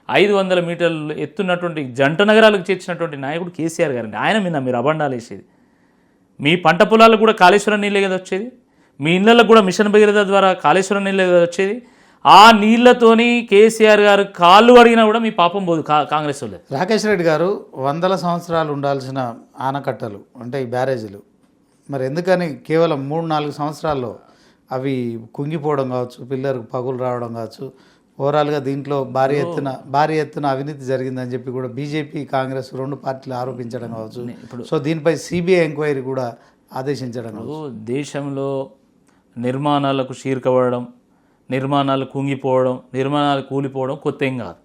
500 మీటర్లు ఎత్తున్నటువంటి జంట నగరాలకు చేర్చినటువంటి నాయకుడు కేసీఆర్ గారండి. ఆయన మీద మీరు అబండాలు వేసేది. మీ పంట పొలాలకు కూడా కాళేశ్వరం నీళ్ళే కదా వచ్చేది, మీ ఇళ్ళకు కూడా మిషన్ భగీరథ ద్వారా కాళేశ్వరం నీళ్ళే కదా వచ్చేది. ఆ నీళ్లతోని కేసీఆర్ గారు కాళ్ళు అడిగినా కూడా మీ పాపం పోదు కాంగ్రెస్ వాళ్ళు. రాకేష్ రెడ్డి గారు, 100 సంవత్సరాలు ఉండాల్సిన ఆనకట్టలు అంటే ఈ బ్యారేజీలు మరి ఎందుకని కేవలం 3-4 సంవత్సరాల్లో అవి కుంగిపోవడం కావచ్చు, పిల్లలకు పగులు రావడం కావచ్చు, ఓవరాల్గా దీంట్లో భారీ ఎత్తున అవినీతి జరిగిందని చెప్పి కూడా బీజేపీ కాంగ్రెస్ 2 పార్టీలు ఆరోపించడం కావచ్చు. సో దీనిపై సిబిఐ ఎంక్వైరీ కూడా ఆదేశించడం కావచ్చు. దేశంలో నిర్మాణాలకు చీరకబడడం, నిర్మాణాలు కుంగిపోవడం, నిర్మాణాలు కూలిపోవడం కొత్త ఏం కాదు.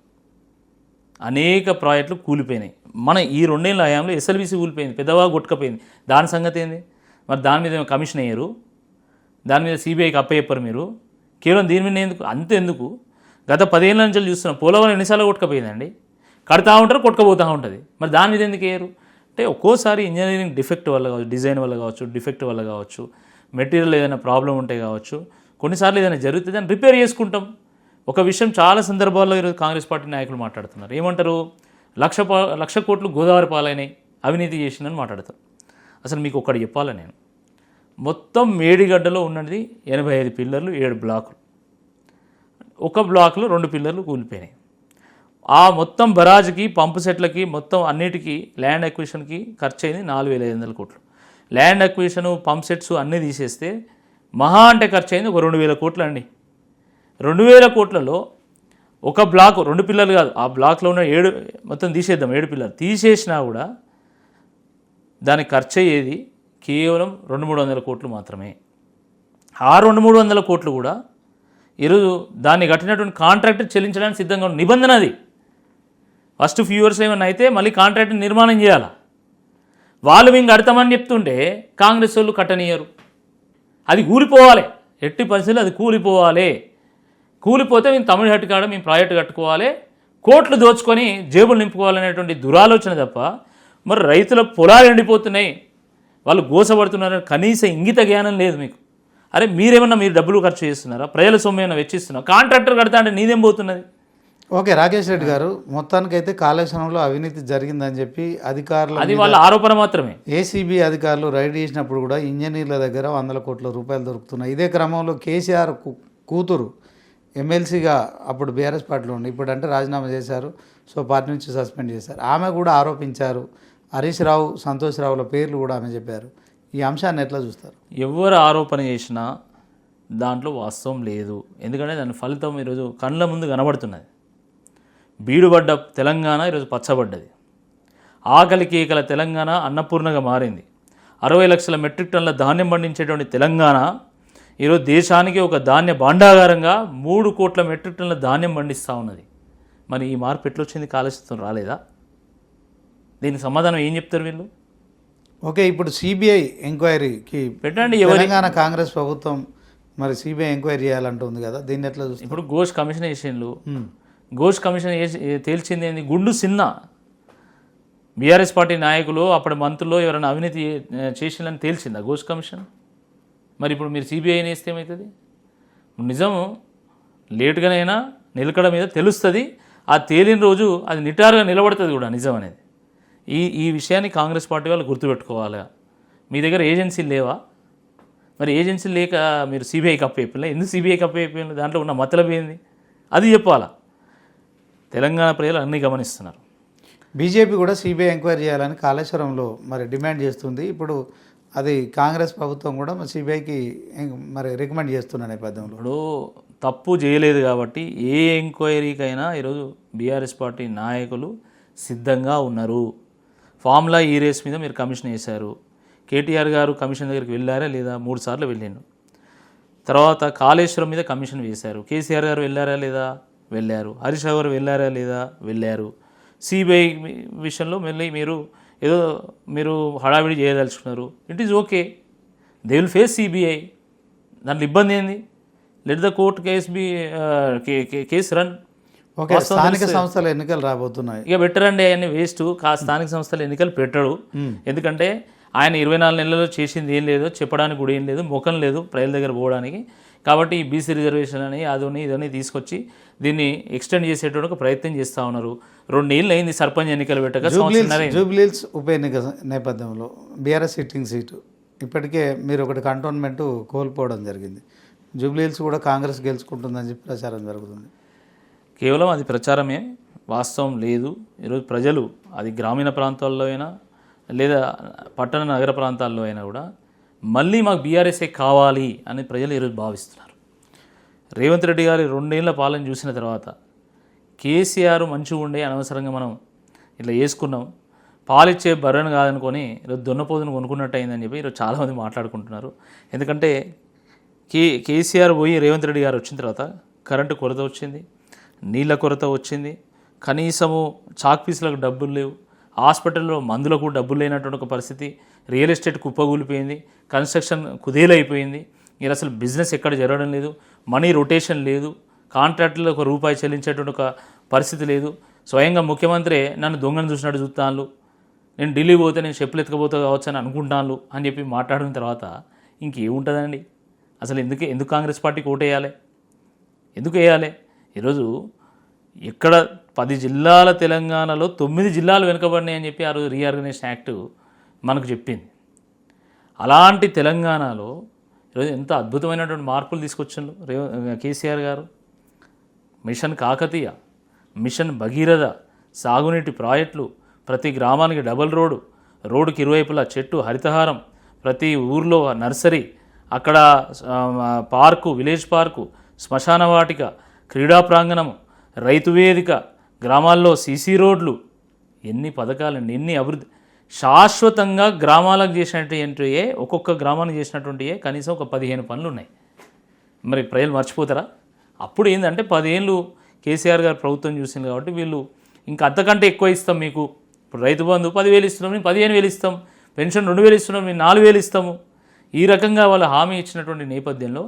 అనేక ప్రాజెక్టులు కూలిపోయినాయి. మన ఈ 2 ఏళ్ళ హయాంలో ఎస్ఎల్బీసీ కూలిపోయింది, పెద్దవా కొట్టుకపోయింది. దాని సంగతి ఏంది మరి? దాని మీద కమిషన్ అయ్యారు, దాని మీద సిబిఐకి అప్పచెప్పారు మీరు. కేవలం దీని మీద ఎందుకు అంతెందుకు? గత 10 ఏళ్ళ నుంచి చూస్తున్నాం, పోలవరం ఎన్నిసార్లు కొట్టుకపోయిందండి. కడతా ఉంటారు, కొట్టుకపోతూ ఉంటుంది. మరి దాని మీద ఎందుకు వేయరు అంటే, ఒక్కోసారి ఇంజనీరింగ్ డిఫెక్ట్ వల్ల కావచ్చు, డిజైన్ వల్ల కావచ్చు, డిఫెక్ట్ వల్ల కావచ్చు, మెటీరియల్ ఏదైనా ప్రాబ్లం ఉంటే కావచ్చు, కొన్నిసార్లు ఏదైనా జరుగుతుంది అని రిపేర్ చేసుకుంటాం. ఒక విషయం చాలా సందర్భాల్లో ఈరోజు కాంగ్రెస్ పార్టీ నాయకులు మాట్లాడుతున్నారు. ఏమంటారు? 1,00,00,000 కోట్లు గోదావరి పాలైనాయి, అవినీతి చేసిందని మాట్లాడతారు. అసలు మీకు ఒకటి చెప్పాలి నేను, మొత్తం మేడిగడ్డలో ఉన్నది 85 పిల్లర్లు, 7 బ్లాకులు. ఒక బ్లాక్లో 2 పిల్లర్లు కూలిపోయినాయి. ఆ మొత్తం బరాజ్కి, పంపు సెట్లకి, మొత్తం అన్నిటికీ ల్యాండ్ అక్విజిషన్కి ఖర్చు అయింది 4,500 కోట్లు. ల్యాండ్ అక్విజిషన్, పంప్ సెట్స్ అన్నీ తీసేస్తే మహా అంటే ఖర్చు అయింది ఒక 2,000 కోట్లు అండి. 2,000 కోట్లలో ఒక బ్లాక్ 2 పిల్లర్లు కాదు, ఆ బ్లాక్లో ఉన్న 7 మొత్తం తీసేద్దాం, 7 పిల్లర్లు తీసేసినా కూడా దానికి ఖర్చు అయ్యేది కేవలం 200-300 కోట్లు మాత్రమే. ఆ 200-300 కోట్లు కూడా ఈరోజు దాన్ని కట్టినటువంటి కాంట్రాక్ట్ చెల్లించడానికి సిద్ధంగా ఉన్న నిబంధన అది. ఫస్ట్ ఫ్యూ ఇయర్స్ ఏమైనా అయితే మళ్ళీ కాంట్రాక్ట్ నిర్మాణం చేయాలి. వాళ్ళు మేము కడతామని చెప్తుంటే కాంగ్రెస్ వాళ్ళు కట్టనియరు. అది కూలిపోవాలి, ఎట్టి పరిస్థితులు అది కూలిపోవాలి. కూలిపోతే మేము తమిళ కాడ మేము ప్రాజెక్టు కట్టుకోవాలి, కోట్లు దోచుకొని జేబులు నింపుకోవాలనేటువంటి దురాలోచన తప్ప మరి రైతుల పొలాలు ఎండిపోతున్నాయి, వాళ్ళు గోసపడుతున్నారని కనీస ఇంగిత జ్ఞానం లేదు మీకు. అరే మీరేమన్నా మీరు డబ్బులు ఖర్చు చేస్తున్నారా? ప్రజల సొమ్ము ఏమైనా వెచ్చిస్తున్నారా? కాంట్రాక్టర్ కడతా అంటే నీదేం పోతున్నది? ఓకే రాకేష్ రెడ్డి గారు, మొత్తానికైతే కాళేశ్వరంలో అవినీతి జరిగిందని చెప్పి అధికారులు, అది వాళ్ళ ఆరోపణ మాత్రమే. ఏసీబీ అధికారులు రైడ్ చేసినప్పుడు కూడా ఇంజనీర్ల దగ్గర 100 కోట్ల రూపాయలు దొరుకుతున్నాయి. ఇదే క్రమంలో కేసీఆర్ కూతురు ఎమ్మెల్సీగా అప్పుడు బీఆర్ఎస్ పార్టీలో ఉండి ఇప్పుడు అంటే రాజీనామా చేశారు, సో పార్టీ నుంచి సస్పెండ్ చేశారు. ఆమె కూడా ఆరోపించారు. హరీష్ రావు, సంతోష్ రావుల పేర్లు కూడా ఆమె చెప్పారు. ఈ అంశాన్ని ఎట్లా చూస్తారు? ఎవరు ఆరోపణ చేసినా దాంట్లో వాస్తవం లేదు. ఎందుకంటే దాని ఫలితం ఈరోజు కళ్ళ ముందు కనబడుతున్నది. బీడుబడ్డ తెలంగాణ ఈరోజు పచ్చబడ్డది. ఆకలి కేకల తెలంగాణ అన్నపూర్ణగా మారింది. 60 లక్షల మెట్రిక్ టన్నుల ధాన్యం పండించేటువంటి తెలంగాణ ఈరోజు దేశానికి ఒక ధాన్య భాండాగారంగా 3 కోట్ల మెట్రిక్ టన్నుల ధాన్యం పండిస్తూ ఉన్నది. మరి ఈ మార్పు ఎట్లొచ్చింది? కాళేశ్వరం రాలేదా? దీనికి సమాధానం ఏం చెప్తారు వీళ్ళు? ఓకే, ఇప్పుడు సిబిఐ ఎంక్వైరీకి పెట్టండి. తెలంగాణ కాంగ్రెస్ ప్రభుత్వం మరి సిబిఐ ఎంక్వైరీ చేయాలంటుంది కదా, దీన్ని ఎట్లా చూస్తారు? ఇప్పుడు ఘోష్ కమిషన్ వేసిండ్రు. ఘోష్ కమిషన్ తేల్చింది ఏంది? గుండు సిన్న బీఆర్ఎస్ పార్టీ నాయకులు అప్పటి మంత్రులు ఎవరైనా అవినీతి చేసిందని తేల్చిందా ఘోష్ కమిషన్? మరి ఇప్పుడు మీరు సిబిఐని వేస్తే ఏమవుతుంది? నిజం లేటుగానైనా నిలకడ మీద తెలుస్తుంది. ఆ తేలిన రోజు అది నిటారుగా నిలబడుతుంది కూడా నిజం అనేది. ఈ విషయాన్ని కాంగ్రెస్ పార్టీ వాళ్ళు గుర్తుపెట్టుకోవాలి. మీ దగ్గర ఏజెన్సీలు లేవా? మరి ఏజెన్సీలు లేక మీరు సిబిఐకి అప్పయిపోయినా ఎందుకు సిబిఐకి అప్పయిపోయినా? దాంట్లో ఉన్న మతలబ్ ఏంది అది చెప్పాలా. తెలంగాణ ప్రజలు అన్నీ గమనిస్తున్నారు. బీజేపీ కూడా సిబిఐ ఎంక్వైరీ చేయాలని కాళేశ్వరంలో మరి డిమాండ్ చేస్తుంది. ఇప్పుడు అది కాంగ్రెస్ ప్రభుత్వం కూడా మరి సిబిఐకి మరి రికమెండ్ చేస్తున్న నేపథ్యంలో ఇప్పుడు తప్పు చేయలేదు కాబట్టి ఏ ఎంక్వైరీకైనా ఈరోజు బీఆర్ఎస్ పార్టీ నాయకులు సిద్ధంగా ఉన్నారు. ఫార్ములా ఈ రేస్ మీద మీరు కమిషన్ వేశారు. కేటీఆర్ గారు కమిషన్ దగ్గరికి వెళ్ళారా లేదా? 3 సార్లు వెళ్ళాను. తర్వాత కాళేశ్వరం మీద కమిషన్ వేశారు. కేసీఆర్ గారు వెళ్ళారా లేదా? వెళ్ళారు. హరీష్ రావు గారు వెళ్ళారా లేదా? వెళ్ళారు. సిబిఐ విషయంలో మళ్ళీ మీరు హడావిడి చేయదలుచుకున్నారు. It is okay, they will face CBI. దాంట్లో ఇబ్బంది ఏంది? Let the court case run. Okay, స్థానిక సంస్థల ఎన్నికలు రాబోతున్నాయి. ఇక పెట్టరండి, అవన్నీ వేస్ట్. స్థానిక సంస్థల ఎన్నికలు పెట్టడు. ఎందుకంటే ఆయన 24 నెలల్లో చేసింది ఏం లేదో చెప్పడానికి కూడా ఏం లేదు, ముఖం లేదు ప్రజల దగ్గర పోవడానికి. కాబట్టి ఈ బీసీ రిజర్వేషన్ అని అదని ఇదని తీసుకొచ్చి దీన్ని ఎక్స్టెండ్ చేసేటువంటి ఒక ప్రయత్నం చేస్తూ ఉన్నారు. 2 ఏళ్ళు అయింది సర్పంచ్ ఎన్నికలు పెట్టక. జూబ్లీహిల్స్ ఉప ఎన్నిక నేపథ్యంలో బీఆర్ఎస్ సిట్టింగ్ సీటు ఇప్పటికే మీరు ఒకటి కంటోన్మెంట్ కోల్పోవడం జరిగింది. జూబ్లీహిల్స్ కూడా కాంగ్రెస్ గెలుచుకుంటుందని చెప్పి ప్రచారం జరుగుతుంది. కేవలం అది ప్రచారమే, వాస్తవం లేదు. ఈరోజు ప్రజలు అది గ్రామీణ ప్రాంతాల్లో అయినా లేదా పట్టణ నగర ప్రాంతాల్లో అయినా కూడా మళ్ళీ మాకు బీఆర్ఎస్ఏ కావాలి అని ప్రజలు ఈరోజు భావిస్తున్నారు. రేవంత్ రెడ్డి గారి 2 ఏళ్ల పాలన చూసిన తర్వాత కేసీఆర్ మంచిగా ఉండే అనవసరంగా మనం ఇట్లా వేసుకున్నాం, పాలిచ్చే బర్రెను కాదనుకొని ఈరోజు దున్నపోతును కొనుక్కున్నట్టు అయిందని చెప్పి ఈరోజు చాలామంది మాట్లాడుకుంటున్నారు. ఎందుకంటే కేసీఆర్ పోయి రేవంత్ రెడ్డి గారు వచ్చిన తర్వాత కరెంటు కొరత వచ్చింది, నీళ్ళ కొరత వచ్చింది, కనీసము చాక్ పీసులకు డబ్బులు లేవు, హాస్పిటల్లో మందులకు డబ్బులు లేనటువంటి ఒక పరిస్థితి, రియల్ ఎస్టేట్ కుప్పగూలిపోయింది, కన్స్ట్రక్షన్ కుదేలైపోయింది. ఇలా అసలు బిజినెస్ ఎక్కడ జరగడం లేదు, మనీ రొటేషన్ లేదు, కాంట్రాక్టులు ₹1 చెల్లించేటువంటి ఒక పరిస్థితి లేదు. స్వయంగా ముఖ్యమంత్రి నన్ను దొంగను చూసినట్టు చూస్తాను, నేను ఢిల్లీ పోతే నేను చెప్పులు ఎత్తుకపోతా కావచ్చు అని అనుకుంటాను అని చెప్పి మాట్లాడిన తర్వాత ఇంకేముంటుందండి? అసలు ఎందుకు కాంగ్రెస్ పార్టీకి ఓటేయాలి? ఎందుకు వేయాలి? ఈరోజు ఎక్కడ 10 జిల్లాల తెలంగాణలో 9 జిల్లాలు వెనుకబడినాయి అని చెప్పి ఆ రోజు రీఆర్గనైజేషన్ యాక్ట్ మనకు చెప్పింది. అలాంటి తెలంగాణలో ఈరోజు ఎంత అద్భుతమైనటువంటి మార్పులు తీసుకొచ్చిండ్రు కేసీఆర్ గారు. మిషన్ కాకతీయ, మిషన్ భగీరథ, సాగునీటి ప్రాజెక్టులు, ప్రతి గ్రామానికి డబల్ రోడ్డుకి ఇరువైపులా చెట్టు, హరితహారం, ప్రతి ఊర్లో నర్సరీ, అక్కడ పార్కు, విలేజ్ పార్కు, శ్మశాన వాటిక, క్రీడా ప్రాంగణము, రైతు వేదిక, గ్రామాల్లో సీసీ రోడ్లు, ఎన్ని పథకాలండి, ఎన్ని అభివృద్ధి. శాశ్వతంగా గ్రామాలకు చేసినటువంటివే, ఒక్కొక్క గ్రామానికి చేసినటువంటివే కనీసం ఒక 15 పనులు ఉన్నాయి. మరి ప్రజలు మర్చిపోతారా? అప్పుడు ఏంటంటే 10 ఏళ్ళు కేసీఆర్ గారు ప్రభుత్వం చూసింది కాబట్టి వీళ్ళు ఇంకా అంతకంటే ఎక్కువ ఇస్తాం మీకు. ఇప్పుడు రైతు బంధు 10,000 ఇస్తున్నాం, మేము 15,000 ఇస్తాం, పెన్షన్ 2,000 ఇస్తున్నాం, మేము 4,000 ఇస్తాము. ఈ రకంగా వాళ్ళు హామీ ఇచ్చినటువంటి నేపథ్యంలో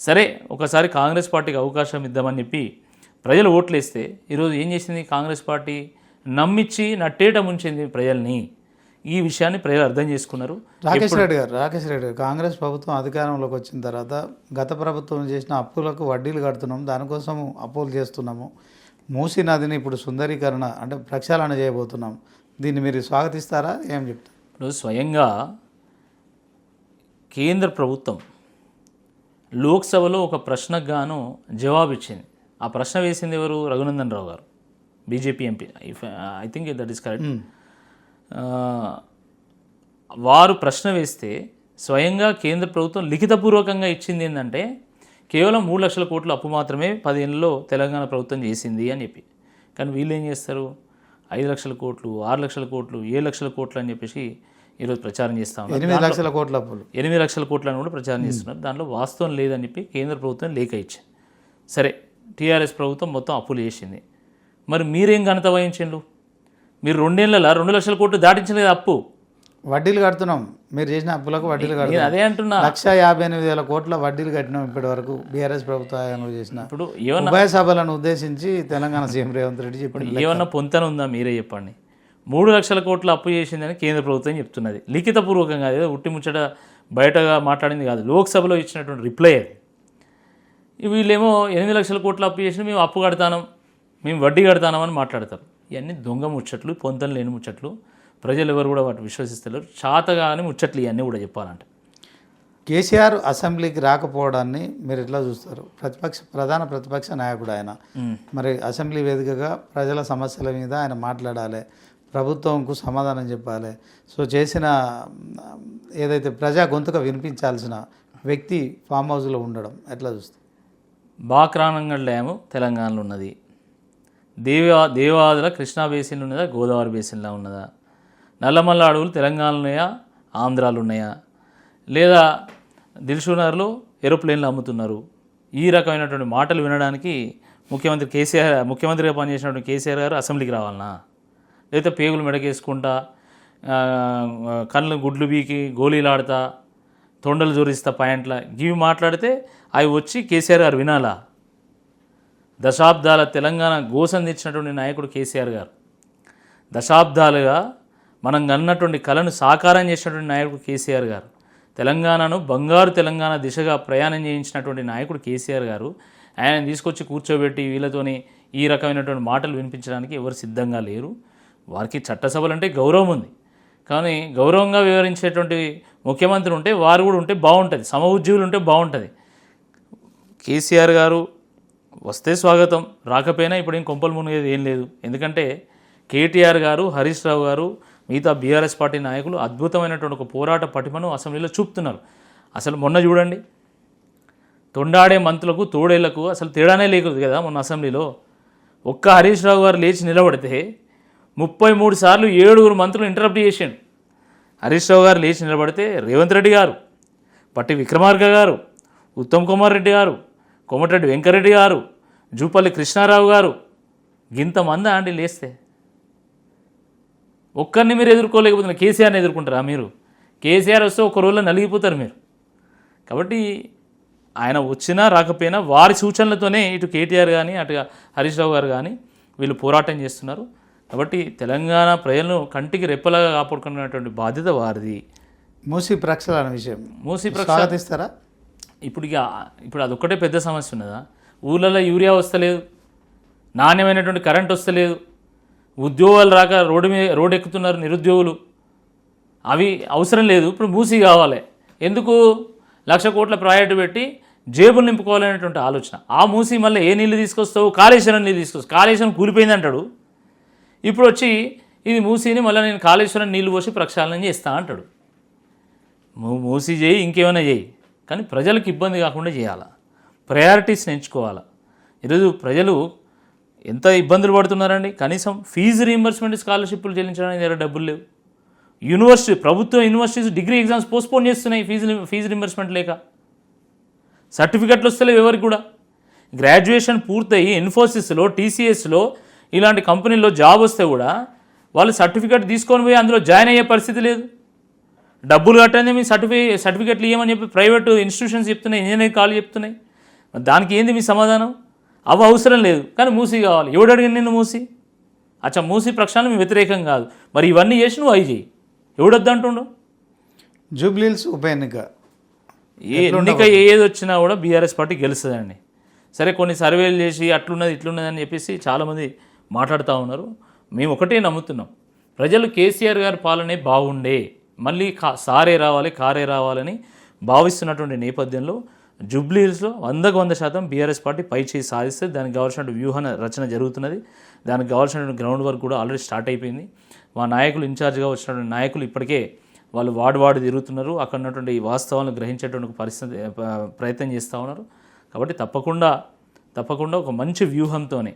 సరే ఒకసారి కాంగ్రెస్ పార్టీకి అవకాశం ఇద్దామని చెప్పి ప్రజలు ఓట్లేస్తే ఈరోజు ఏం చేసింది కాంగ్రెస్ పార్టీ? నమ్మించి నట్టేట ముంచింది ప్రజల్ని. ఈ విషయాన్ని ప్రజలు అర్థం చేసుకున్నారు. రాకేష్ రెడ్డి గారు కాంగ్రెస్ ప్రభుత్వం అధికారంలోకి వచ్చిన తర్వాత గత ప్రభుత్వం చేసిన అప్పులకు వడ్డీలు కడుతున్నాము, దానికోసం అప్పులు చేస్తున్నాము, మూసీ నదిని ఇప్పుడు సుందరీకరణ అంటే ప్రక్షాళన చేయబోతున్నాం, దీన్ని మీరు స్వాగతిస్తారా? ఏం చెప్తారు? ఇప్పుడు స్వయంగా కేంద్ర ప్రభుత్వం లోక్సభలో ఒక ప్రశ్నకు గాను జవాబు ఇచ్చింది. ఆ ప్రశ్న వేసింది ఎవరు? రఘునందన్ రావు గారు, BJP MP. I think that is correct. వారు ప్రశ్న వేస్తే స్వయంగా కేంద్ర ప్రభుత్వం లిఖితపూర్వకంగా ఇచ్చింది ఏంటంటే కేవలం 3 లక్షల కోట్ల అప్పు మాత్రమే 10 ఏళ్ళలో తెలంగాణ ప్రభుత్వం చేసింది అని చెప్పి. కానీ వీళ్ళు ఏం చేస్తారు? 5 లక్షల కోట్లు, 6 లక్షల కోట్లు, 7 లక్షల కోట్లు అని చెప్పేసి ఈరోజు ప్రచారం చేస్తా ఉన్నారు. 8 లక్షల కోట్ల అప్పులు, 8 లక్షల కోట్లను కూడా ప్రచారం చేస్తున్నారు. దాంట్లో వాస్తవం లేదని చెప్పి కేంద్ర ప్రభుత్వం లేఖ ఇచ్చింది. సరే, టీఆర్ఎస్ ప్రభుత్వం మొత్తం అప్పులు చేసింది. మరి మీరేం ఘనత వహించిండ్రు? మీరు 2 ఏళ్ళలో 2 లక్షల కోట్లు దాటించలేదు అప్పు. వడ్డీలు కడుతున్నాం, మీరు చేసిన అప్పులకు వడ్డీలు కడుతున్నాం. అదే అంటున్నా, 1,58,000 కోట్ల వడ్డీలు కట్టినాం ఇప్పటి వరకు బీఆర్ఎస్ ప్రభుత్వం చేసిన. ఇప్పుడు ఏమన్నా ఉభయ సభలను ఉద్దేశించి తెలంగాణ సీఎం రేవంత్ రెడ్డి చెప్పాడు. ఏమన్నా పొంతన ఉందా? మీరే చెప్పండి. 3 లక్షల కోట్ల అప్పు చేసిందని కేంద్ర ప్రభుత్వం చెప్తున్నది లిఖితపూర్వకంగా. అదే ఉట్టి ముచ్చట బయటగా మాట్లాడింది కాదు, లోక్సభలో ఇచ్చినటువంటి రిప్లై అది. వీళ్ళేమో 8 లక్షల కోట్ల అప్పు చేసి మేము అప్పు కడతాం, మేము వడ్డీ కడతామని మాట్లాడతారు. ఇవన్నీ దొంగ ముచ్చట్లు, పొంతన లేని ముచ్చట్లు. ప్రజలు ఎవరు కూడా వాటి విశ్వసిస్తలేరు. చాతగాని ముచ్చట్లు ఇవన్నీ కూడా చెప్పాలంటే. కేసీఆర్ అసెంబ్లీకి రాకపోవడాన్ని మీరు ఎట్లా చూస్తారు? ప్రధాన ప్రతిపక్ష నాయకుడు ఆయన. మరి అసెంబ్లీ వేదికగా ప్రజల సమస్యల మీద ఆయన మాట్లాడాలి, ప్రభుత్వంకు సమాధానం చెప్పాలి. సో చేసిన ఏదైతే ప్రజా గొంతుక వినిపించాల్సిన వ్యక్తి ఫామ్ హౌస్లో ఉండడం ఎట్లా చూస్తారు? బాక్రానంగల్ డ్యాము తెలంగాణలో ఉన్నది, దేవాదుల కృష్ణా బేసిన్లో ఉన్నదా, గోదావరి బేసిన్లో ఉన్నదా, నల్లమల్ల అడవులు తెలంగాణలో ఉన్నాయా, ఆంధ్రాలో ఉన్నాయా, లేదా దిల్షునగర్లో ఏరోప్లేన్లు అమ్ముతున్నారు. ఈ రకమైనటువంటి మాటలు వినడానికి ముఖ్యమంత్రిగా పనిచేసినటువంటి కేసీఆర్ గారు అసెంబ్లీకి రావాలనా? లేకపోతే పేగులు మెడకేసుకుంటా, కళ్ళు గుడ్లు బీకి గోళీలాడుతా, తొండలు జోరిస్తా పాయింట్ల గివి మాట్లాడితే అవి వచ్చి కేసీఆర్ గారు వినాలా? దశాబ్దాల తెలంగాణ గోసం తెచ్చినటువంటి నాయకుడు కేసీఆర్ గారు. దశాబ్దాలుగా మనం కన్నటువంటి కళను సాకారం చేసినటువంటి నాయకుడు కేసీఆర్ గారు. తెలంగాణను బంగారు తెలంగాణ దిశగా ప్రయాణం చేయించినటువంటి నాయకుడు కేసీఆర్ గారు. ఆయన తీసుకొచ్చి కూర్చోబెట్టి వీళ్ళతోని ఈ రకమైనటువంటి మాటలు వినిపించడానికి ఎవరు సిద్ధంగా లేరు. వారికి చట్టసభలు అంటే గౌరవం ఉంది, కానీ గౌరవంగా వివరించేటువంటి ముఖ్యమంత్రి ఉంటే, వారు కూడా ఉంటే బాగుంటుంది, సమ ఉద్యోగులు ఉంటే బాగుంటుంది. కేసీఆర్ గారు వస్తే స్వాగతం, రాకపోయినా ఇప్పుడు ఏం కొంపలు మునిగేది ఏం లేదు. ఎందుకంటే కేటీఆర్ గారు, హరీష్ రావు గారు, మిగతా బీఆర్ఎస్ పార్టీ నాయకులు అద్భుతమైనటువంటి ఒక పోరాట పటిమను అసెంబ్లీలో చూపుతున్నారు. అసలు మొన్న చూడండి, తొండాడే మంత్రులకు తోడేళ్లకు అసలు తేడానే లేకుదు కదా. మొన్న అసెంబ్లీలో ఒక్క హరీష్ రావు గారు లేచి నిలబడితే 33 సార్లు 7 మంత్రులు ఇంటరప్ట్ చేసిండు. హరీష్ రావు గారు లేచి నిలబడితే రేవంత్ రెడ్డి గారు, పట్టి విక్రమార్క గారు, ఉత్తమ్ కుమార్ రెడ్డి గారు, కోమటిరెడ్డి వెంకరెడ్డి గారు, జూపల్లి కృష్ణారావు గారు, గింతమంది అండి లేస్తే ఒక్కరిని మీరు ఎదుర్కోలేకపోతున్నారు. కేసీఆర్ని ఎదుర్కొంటారా మీరు? కేసీఆర్ వస్తే ఒక రోజులో నలిగిపోతారు మీరు. కాబట్టి ఆయన వచ్చినా రాకపోయినా వారి సూచనలతోనే ఇటు కేటీఆర్ కానీ అటు హరీష్ రావు గారు కానీ వీళ్ళు పోరాటం చేస్తున్నారు. కాబట్టి తెలంగాణ ప్రజలను కంటికి రెప్పలాగా కాపాడుకున్నటువంటి బాధ్యత వారిది. మూసీ ప్రక్షాళన విషయం మూసీ ప్రక్షాళిస్తారా? ఇప్పుడు అదొక్కటే పెద్ద సమస్య ఉన్నదా? ఊళ్ళల్లో యూరియా వస్తలేదు, నాణ్యమైనటువంటి కరెంట్ వస్తలేదు, ఉద్యోగాలు రాక రోడ్డు ఎక్కుతున్నారు నిరుద్యోగులు. అవి అవసరం లేదు, ఇప్పుడు మూసీ కావాలి. ఎందుకు? 1,00,000 కోట్ల ప్రాజెక్టు పెట్టి జేబులు నింపుకోవాలనేటువంటి ఆలోచన. ఆ మూసీ మళ్ళీ ఏ నీళ్ళు తీసుకొస్తావు? కాళేశ్వరం నీళ్ళు తీసుకొస్తావు. కాళేశ్వరం కూలిపోయింది అంటాడు. ఇప్పుడు వచ్చి ఇది మూసీని మళ్ళీ నేను కాళేశ్వరం నీళ్ళు పోసి ప్రక్షాళన చేస్తా అంటాడు. మూసీ చేయి, ఇంకేమైనా చేయి, కానీ ప్రజలకు ఇబ్బంది కాకుండా చేయాలా, ప్రయారిటీస్ని ఎంచుకోవాలా. ఈరోజు ప్రజలు ఎంత ఇబ్బందులు పడుతున్నారండి. కనీసం ఫీజు రీయింబర్స్మెంట్ స్కాలర్షిప్లు చెల్లించడానికి దగ్గర డబ్బులు లేవు. ప్రభుత్వ యూనివర్సిటీస్ డిగ్రీ ఎగ్జామ్స్ పోస్ట్పోన్ చేస్తున్నాయి ఫీజు రింబర్స్మెంట్ లేక. సర్టిఫికెట్లు వస్తలేవు ఎవరికి కూడా. గ్రాడ్యుయేషన్ పూర్తయి ఇన్ఫోసిస్లో, టీసీఎస్లో ఇలాంటి కంపెనీల్లో జాబ్ వస్తే కూడా వాళ్ళు సర్టిఫికెట్ తీసుకొని పోయి అందులో జాయిన్ అయ్యే పరిస్థితి లేదు. డబ్బులు కట్టండి మీ సర్టిఫికెట్లు ఇవ్వమని చెప్పి ప్రైవేట్ ఇన్స్టిట్యూషన్స్ చెప్తున్నాయి, ఇంజనీరింగ్ కాలేజ్ చెప్తున్నాయి. దానికి ఏంది మీ సమాధానం? అవి అవసరం లేదు కానీ మూసి కావాలి. ఎవడు అడిగింది నిన్ను మూసి? అచ్చా, మూసి ప్రక్షాళన మీ వ్యతిరేకం కాదు, మరి ఇవన్నీ చేసి నువ్వు అవి చేయి. ఎవడొద్దు అంటుండు? జూబ్లీహిల్స్ ఉప ఎన్నిక ఎన్నిక ఏది వచ్చినా కూడా బీఆర్ఎస్ పార్టీ గెలుస్తుందండి. సరే, కొన్ని సర్వేలు చేసి అట్లున్నది ఇట్లున్నది అని చెప్పేసి చాలామంది మాట్లాడుతూ ఉన్నారు. మేము ఒకటే నమ్ముతున్నాం, ప్రజలు కేసీఆర్ గారి పాలనే బాగుండే, మళ్ళీ సారే రావాలి కారే రావాలని భావిస్తున్నటువంటి నేపథ్యంలో జూబ్లీహిల్స్లో 100% బీఆర్ఎస్ పార్టీ పై చేసి సాధిస్తే దానికి కావాల్సిన వ్యూహ రచన జరుగుతున్నది. దానికి కావాల్సినటువంటి గ్రౌండ్ వర్క్ కూడా ఆల్రెడీ స్టార్ట్ అయిపోయింది. మా నాయకులు ఇన్ఛార్జ్గా వచ్చినటువంటి నాయకులు ఇప్పటికే వాళ్ళు వార్డు తిరుగుతున్నారు. అక్కడ ఉన్నటువంటి వాస్తవాలను గ్రహించేటువంటి ప్రయత్నం చేస్తూ ఉన్నారు. కాబట్టి తప్పకుండా ఒక మంచి వ్యూహంతోనే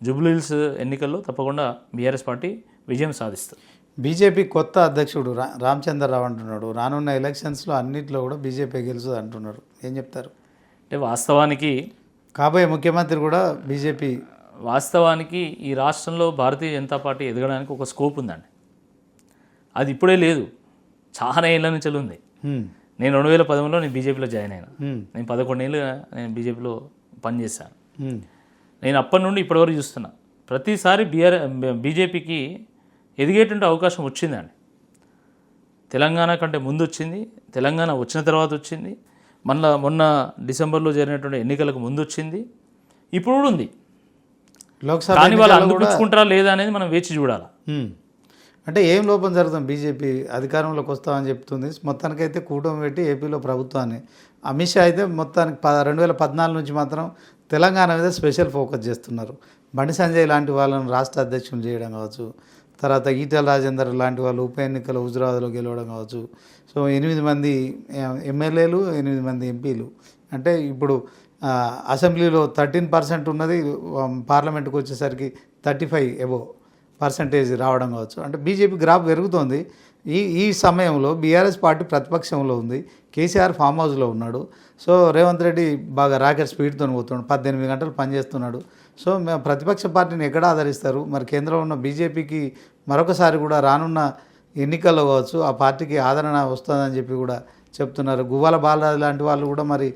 జూబ్లీహిల్స్ ఎన్నికల్లో తప్పకుండా బీఆర్ఎస్ పార్టీ విజయం సాధిస్తుంది. బీజేపీ కొత్త అధ్యక్షుడు రామచంద్రరావు అంటున్నాడు, రానున్న ఎలక్షన్స్లో అన్నింటిలో కూడా బీజేపీ గెలుస్తుంది అంటున్నారు. ఏం చెప్తారు? అంటే వాస్తవానికి కాబోయే ముఖ్యమంత్రి కూడా బీజేపీ. వాస్తవానికి ఈ రాష్ట్రంలో భారతీయ జనతా పార్టీ ఎదగడానికి ఒక స్కోప్ ఉందండి. అది ఇప్పుడే లేదు, చాలా ఏళ్ళ నుంచి ఉంది. నేను 2013లో నేను బీజేపీలో జాయిన్ అయినా. నేను 11 ఏళ్ళు నేను బీజేపీలో పనిచేశాను. నేను అప్పటి నుండి ఇప్పటివరకు చూస్తున్నా, ప్రతిసారి బీజేపీకి ఎదిగేటువంటి అవకాశం వచ్చిందండి. తెలంగాణ కంటే ముందు వచ్చింది, తెలంగాణ వచ్చిన తర్వాత వచ్చింది, మొన్న డిసెంబర్లో జరిగినటువంటి ఎన్నికలకు ముందు వచ్చింది, ఇప్పుడు కూడా ఉంది. లోక్సభ కానీ వాళ్ళు అందిపుచ్చుకుంటారా లేదా అనేది మనం వేచి చూడాలి. అంటే ఏం లోపం జరుగుతుంది? బీజేపీ అధికారంలోకి వస్తామని చెప్తుంది, మొత్తానికైతే కూటమి పెట్టి ఏపీలో ప్రభుత్వాన్ని. అమిత్ షా అయితే మొత్తానికి 2014 నుంచి మాత్రం తెలంగాణ మీద స్పెషల్ ఫోకస్ చేస్తున్నారు. బండి సంజయ్ లాంటి వాళ్ళని రాష్ట్ర అధ్యక్షులు చేయడం కావచ్చు, తర్వాత ఈటెల రాజేందర్ లాంటి వాళ్ళు ఉప ఎన్నికలు హుజురాబాద్లో గెలవడం కావచ్చు. సో 8 మంది ఎమ్మెల్యేలు, 8 మంది ఎంపీలు. అంటే ఇప్పుడు అసెంబ్లీలో 13% ఉన్నది, పార్లమెంట్కి వచ్చేసరికి 35% రావడం కావచ్చు. అంటే బీజేపీ గ్రాఫ్ పెరుగుతోంది. ఈ సమయంలో బీఆర్ఎస్ పార్టీ ప్రతిపక్షంలో ఉంది, కేసీఆర్ ఫామ్ హౌస్లో ఉన్నాడు. సో రేవంత్ రెడ్డి బాగా రాకెట్ స్పీడ్తో పోతున్నాడు, 18 గంటలు పనిచేస్తున్నాడు. సో మేము ప్రతిపక్ష పార్టీని ఎక్కడ ఆదరిస్తారు? మరి కేంద్రంలో ఉన్న బీజేపీకి మరొకసారి కూడా రానున్న ఎన్నికల్లో కావచ్చు ఆ పార్టీకి ఆదరణ వస్తుందని చెప్పి కూడా చెప్తున్నారు. గువ్వాల బాలరాజు లాంటి వాళ్ళు కూడా మరి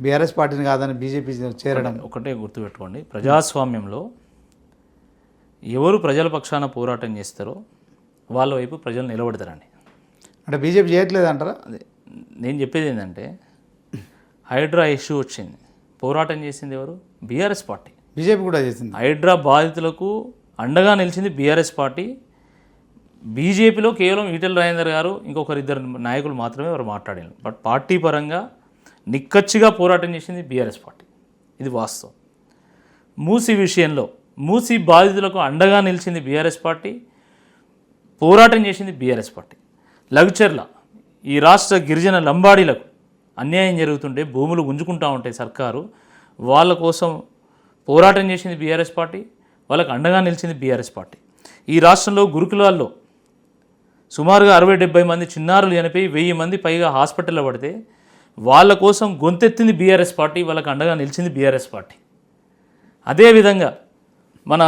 బీఆర్ఎస్ పార్టీని కాదని బీజేపీ చేరడం. ఒకటే గుర్తుపెట్టుకోండి, ప్రజాస్వామ్యంలో ఎవరు ప్రజల పక్షాన పోరాటం చేస్తారో వాళ్ళ వైపు ప్రజలు నిలబడతారండి. అంటే బీజేపీ చేయట్లేదు అంటారా? అదే నేను చెప్పేది ఏంటంటే, హైడ్రా ఇష్యూ వచ్చింది, పోరాటం చేసింది ఎవరు? BRS party. బీజేపీ కూడా చేసింది. హైడ్రా బాధితులకు అండగా నిలిచింది బీఆర్ఎస్ పార్టీ. బీజేపీలో కేవలం ఈటెల రాజేందర్ గారు ఇంకొకరిద్దరు నాయకులు మాత్రమే వారు మాట్లాడారు. బట్ పార్టీ పరంగా నిక్కచ్చిగా పోరాటం చేసింది బీఆర్ఎస్ పార్టీ. ఇది వాస్తవం. మూసీ విషయంలో మూసీ బాధితులకు అండగా నిలిచింది బీఆర్ఎస్ పార్టీ, పోరాటం చేసింది బీఆర్ఎస్ పార్టీ. లగ్చర్ల ఈ రాష్ట్ర గిరిజన లంబాడీలకు అన్యాయం జరుగుతుంటే భూములు గుంజుకుంటూ ఉంటాయి సర్కారు, వాళ్ళ కోసం పోరాటం చేసింది బీఆర్ఎస్ పార్టీ, వాళ్ళకు అండగా నిలిచింది బీఆర్ఎస్ పార్టీ. ఈ రాష్ట్రంలో గురుకులాల్లో సుమారుగా 60-70 మంది చిన్నారులు చనిపోయి 1000 మంది పైగా హాస్పిటల్లో పడితే వాళ్ళ కోసం గొంతెత్తింది బీఆర్ఎస్ పార్టీ, వాళ్ళకు అండగా నిలిచింది బీఆర్ఎస్ పార్టీ. అదేవిధంగా మన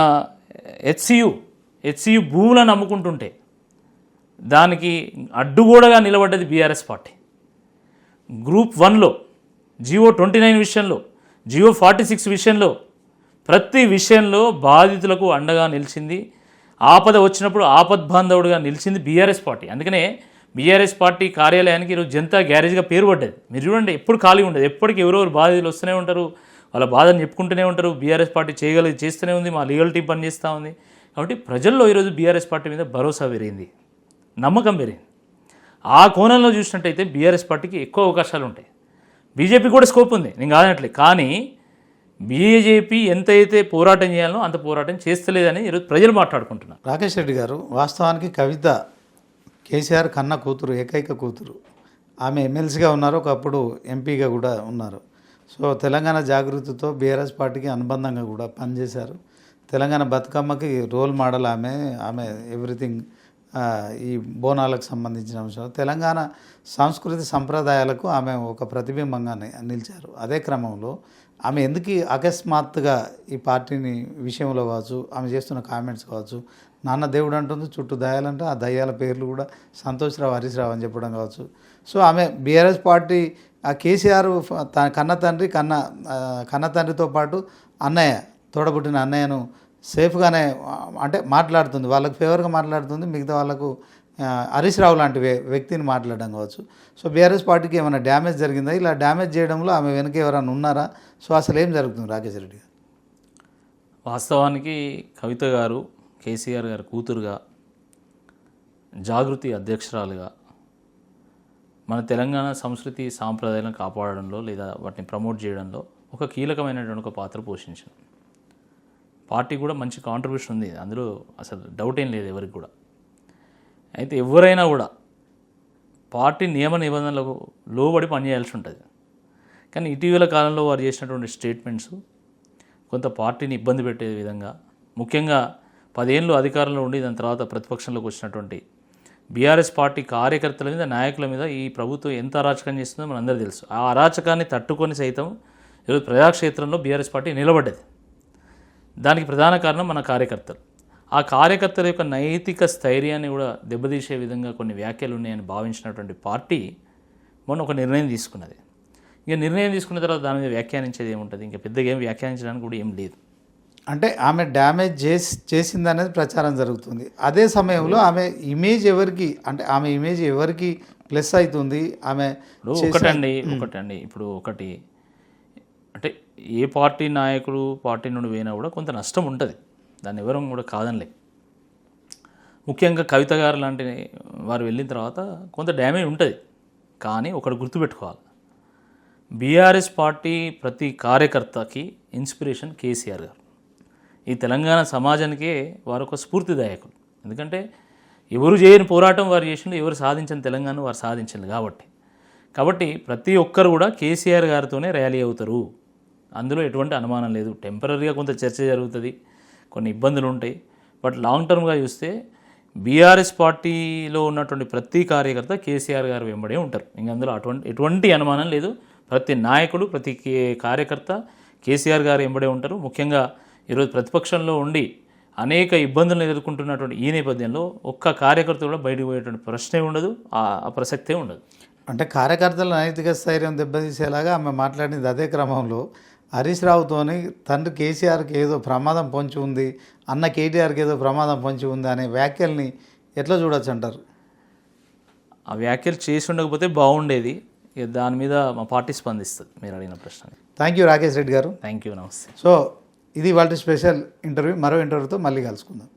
హెచ్సియు భూములను అమ్ముకుంటుంటే దానికి అడ్డుగోడగా నిలబడ్డది బీఆర్ఎస్ పార్టీ. గ్రూప్ 1లో జియో 29 విషయంలో, జియో 46 విషయంలో, ప్రతి విషయంలో బాధితులకు అండగా నిలిచింది. ఆపద వచ్చినప్పుడు ఆపద్బాంధవుడిగా నిలిచింది బీఆర్ఎస్ పార్టీ. అందుకనే బీఆర్ఎస్ పార్టీ కార్యాలయానికి ఈరోజు జనతా గ్యారేజ్గా పేరు పడ్డది. మీరు చూడండి, ఎప్పుడు ఖాళీ ఉండదు, ఎప్పటికీ ఎవరెవరు బాధితులు వస్తూనే ఉంటారు, వాళ్ళ బాధను చెప్పుకుంటూనే ఉంటారు. బీఆర్ఎస్ పార్టీ చేస్తూనే ఉంది, మా లీగల్ టీం పనిచేస్తూ ఉంది. కాబట్టి ప్రజల్లో ఈరోజు బీఆర్ఎస్ పార్టీ మీద భరోసా పెరిగింది, నమ్మకం పెరిగింది. ఆ కోణంలో చూసినట్టయితే బీఆర్ఎస్ పార్టీకి ఎక్కువ అవకాశాలు ఉంటాయి. బీజేపీ కూడా స్కోప్ ఉంది, నేను కాదనట్లే. కానీ బీజేపీ ఎంతైతే పోరాటం చేయాలో అంత పోరాటం చేస్తలేదని ఈరోజు ప్రజలు మాట్లాడుకుంటున్నారు. రాకేష్ రెడ్డి గారు, వాస్తవానికి కవిత కేసీఆర్ కన్న కూతురు, ఏకైక కూతురు. ఆమె ఎమ్మెల్సీగా ఉన్నారు, ఒకప్పుడు ఎంపీగా కూడా ఉన్నారు. సో తెలంగాణ జాగృతితో బీఆర్ఎస్ పార్టీకి అనుబంధంగా కూడా పనిచేశారు. తెలంగాణ బతుకమ్మకి రోల్ మోడల్ ఆమె ఎవ్రీథింగ్ ఈ బోనాలకు సంబంధించిన అంశాలు తెలంగాణ సంస్కృతి సంప్రదాయాలకు ఆమె ఒక ప్రతిబింబంగా నిలిచారు. అదే క్రమంలో ఆమె ఎందుకు అకస్మాత్తుగా ఈ పార్టీని విషయంలో కావచ్చు, ఆమె చేస్తున్న కామెంట్స్ కావచ్చు, నాన్న దేవుడు అంటుంది, చుట్టూ దయ్యాలంటే ఆ దయ్యాల పేర్లు కూడా సంతోష్రావు, హరీష్ రావు అని చెప్పడం కావచ్చు. సో ఆమె బీఆర్ఎస్ పార్టీ ఆ కేసీఆర్ కన్న తండ్రితో పాటు అన్నయ్య, తోడబుట్టిన అన్నయ్యను సేఫ్గానే అంటే మాట్లాడుతుంది, వాళ్ళకు ఫేవర్గా మాట్లాడుతుంది, మిగతా వాళ్ళకు హరీష్ రావు లాంటి వ్యక్తిని మాట్లాడడం కావచ్చు. సో బీఆర్ఎస్ పార్టీకి ఏమైనా డ్యామేజ్ జరిగిందా? ఇలా డ్యామేజ్ చేయడంలో ఆమె వెనక ఎవరైనా ఉన్నారా? సో అసలు ఏం జరుగుతుంది రాకేష్ రెడ్డి గారు? వాస్తవానికి కవిత గారు కేసీఆర్ గారి కూతురుగా, జాగృతి అధ్యక్షురాలుగా మన తెలంగాణ సంస్కృతి సాంప్రదాయాలను కాపాడడంలో లేదా వాటిని ప్రమోట్ చేయడంలో ఒక కీలకమైనటువంటి ఒక పాత్ర పోషించారు. పార్టీ కూడా మంచి కాంట్రిబ్యూషన్ ఉంది, అందులో అసలు డౌట్ ఏం లేదు ఎవరికి కూడా. అయితే ఎవరైనా కూడా పార్టీ నియమ నిబంధనలకు లోబడి పనిచేయాల్సి ఉంటుంది. కానీ ఇటీవల కాలంలో వారు చేసినటువంటి స్టేట్మెంట్స్ కొంత పార్టీని ఇబ్బంది పెట్టే విధంగా, ముఖ్యంగా 10 ఏళ్ళు అధికారంలో ఉండి దాని తర్వాత ప్రతిపక్షంలోకి వచ్చినటువంటి బీఆర్ఎస్ పార్టీ కార్యకర్తల మీద, నాయకుల మీద ఈ ప్రభుత్వం ఎంత అరాచకం చేస్తుందో మనందరూ తెలుసు. ఆ అరాచకాన్ని తట్టుకొని సైతం ఈరోజు ప్రజాక్షేత్రంలో బీఆర్ఎస్ పార్టీ నిలబడ్డది. దానికి ప్రధాన కారణం మన కార్యకర్తలు. ఆ కార్యకర్తల యొక్క నైతిక స్థైర్యాన్ని కూడా దెబ్బతీసే విధంగా కొన్ని వ్యాఖ్యలు ఉన్నాయని భావించినటువంటి పార్టీ మొన్న ఒక నిర్ణయం తీసుకున్నది. ఇక నిర్ణయం తీసుకున్న తర్వాత దాని మీద వ్యాఖ్యానించేది ఏముంటుంది? ఇంకా పెద్దగా ఏం వ్యాఖ్యానించడానికి కూడా ఏం లేదు. అంటే ఆమె డ్యామేజ్ చేసిందనేది ప్రచారం జరుగుతుంది. అదే సమయంలో ఆమె ఇమేజ్ ఎవరికి ప్లస్ అవుతుంది? ఆమె ఒకటండి ఇప్పుడు ఒకటి అంటే ఏ పార్టీ నాయకుడు పార్టీ నుండి పోయినా కూడా కొంత నష్టం ఉంటుంది, దాన్ని ఎవరం కూడా కాదనిలే. ముఖ్యంగా కవిత గారు లాంటి వారు వెళ్ళిన తర్వాత కొంత డ్యామేజ్ ఉంటుంది. కానీ ఒకటి గుర్తుపెట్టుకోవాలి, బీఆర్ఎస్ పార్టీ ప్రతి కార్యకర్తకి ఇన్స్పిరేషన్ కేసీఆర్ గారు. ఈ తెలంగాణ సమాజానికే వారు ఒక స్ఫూర్తిదాయకులు. ఎందుకంటే ఎవరు చేయని పోరాటం వారు చేసిండు, ఎవరు సాధించిన తెలంగాణ వారు సాధించింది కాబట్టి ప్రతి ఒక్కరు కూడా కేసీఆర్ గారితోనే ర్యాలీ అవుతారు, అందులో ఎటువంటి అనుమానం లేదు. టెంపరీగా కొంత చర్చ జరుగుతుంది, కొన్ని ఇబ్బందులు ఉంటాయి, బట్ లాంగ్ టర్మ్గా చూస్తే బీఆర్ఎస్ పార్టీలో ఉన్నటువంటి ప్రతి కార్యకర్త కేసీఆర్ గారు వెంబడే ఉంటారు. ఇంక అందులో ఎటువంటి అనుమానం లేదు. ప్రతి నాయకుడు, ప్రతి కార్యకర్త కేసీఆర్ గారు వెంబడే ఉంటారు. ముఖ్యంగా ఈరోజు ప్రతిపక్షంలో ఉండి అనేక ఇబ్బందులను ఎదుర్కొంటున్నటువంటి ఈ నేపథ్యంలో ఒక్క కార్యకర్త కూడా బయటకు పోయేటువంటి ప్రశ్నే ఉండదు, ఆ ప్రసక్తే ఉండదు. అంటే కార్యకర్తల నైతిక స్థైర్యం దెబ్బతీసేలాగా ఆమె మాట్లాడింది. అదే క్రమంలో హరీష్ రావుతోని తండ్రి కేసీఆర్కి ఏదో ప్రమాదం పొంచి ఉంది, అన్న కేటీఆర్కి ఏదో ప్రమాదం పొంచి ఉంది అనే వ్యాఖ్యల్ని ఎట్లా చూడొచ్చు అంటారు? ఆ వ్యాఖ్యలు చేసి ఉండకపోతే బాగుండేది. దాని మీద మా పార్టీ స్పందిస్తుంది మీరు అడిగిన ప్రశ్న. థ్యాంక్ యూ రాకేష్ రెడ్డి గారు. థ్యాంక్ యూ, నమస్తే. సో ఇది వాళ్ళ స్పెషల్ ఇంటర్వ్యూ. మరో ఇంటర్వ్యూతో మళ్ళీ కలుసుకుందాం.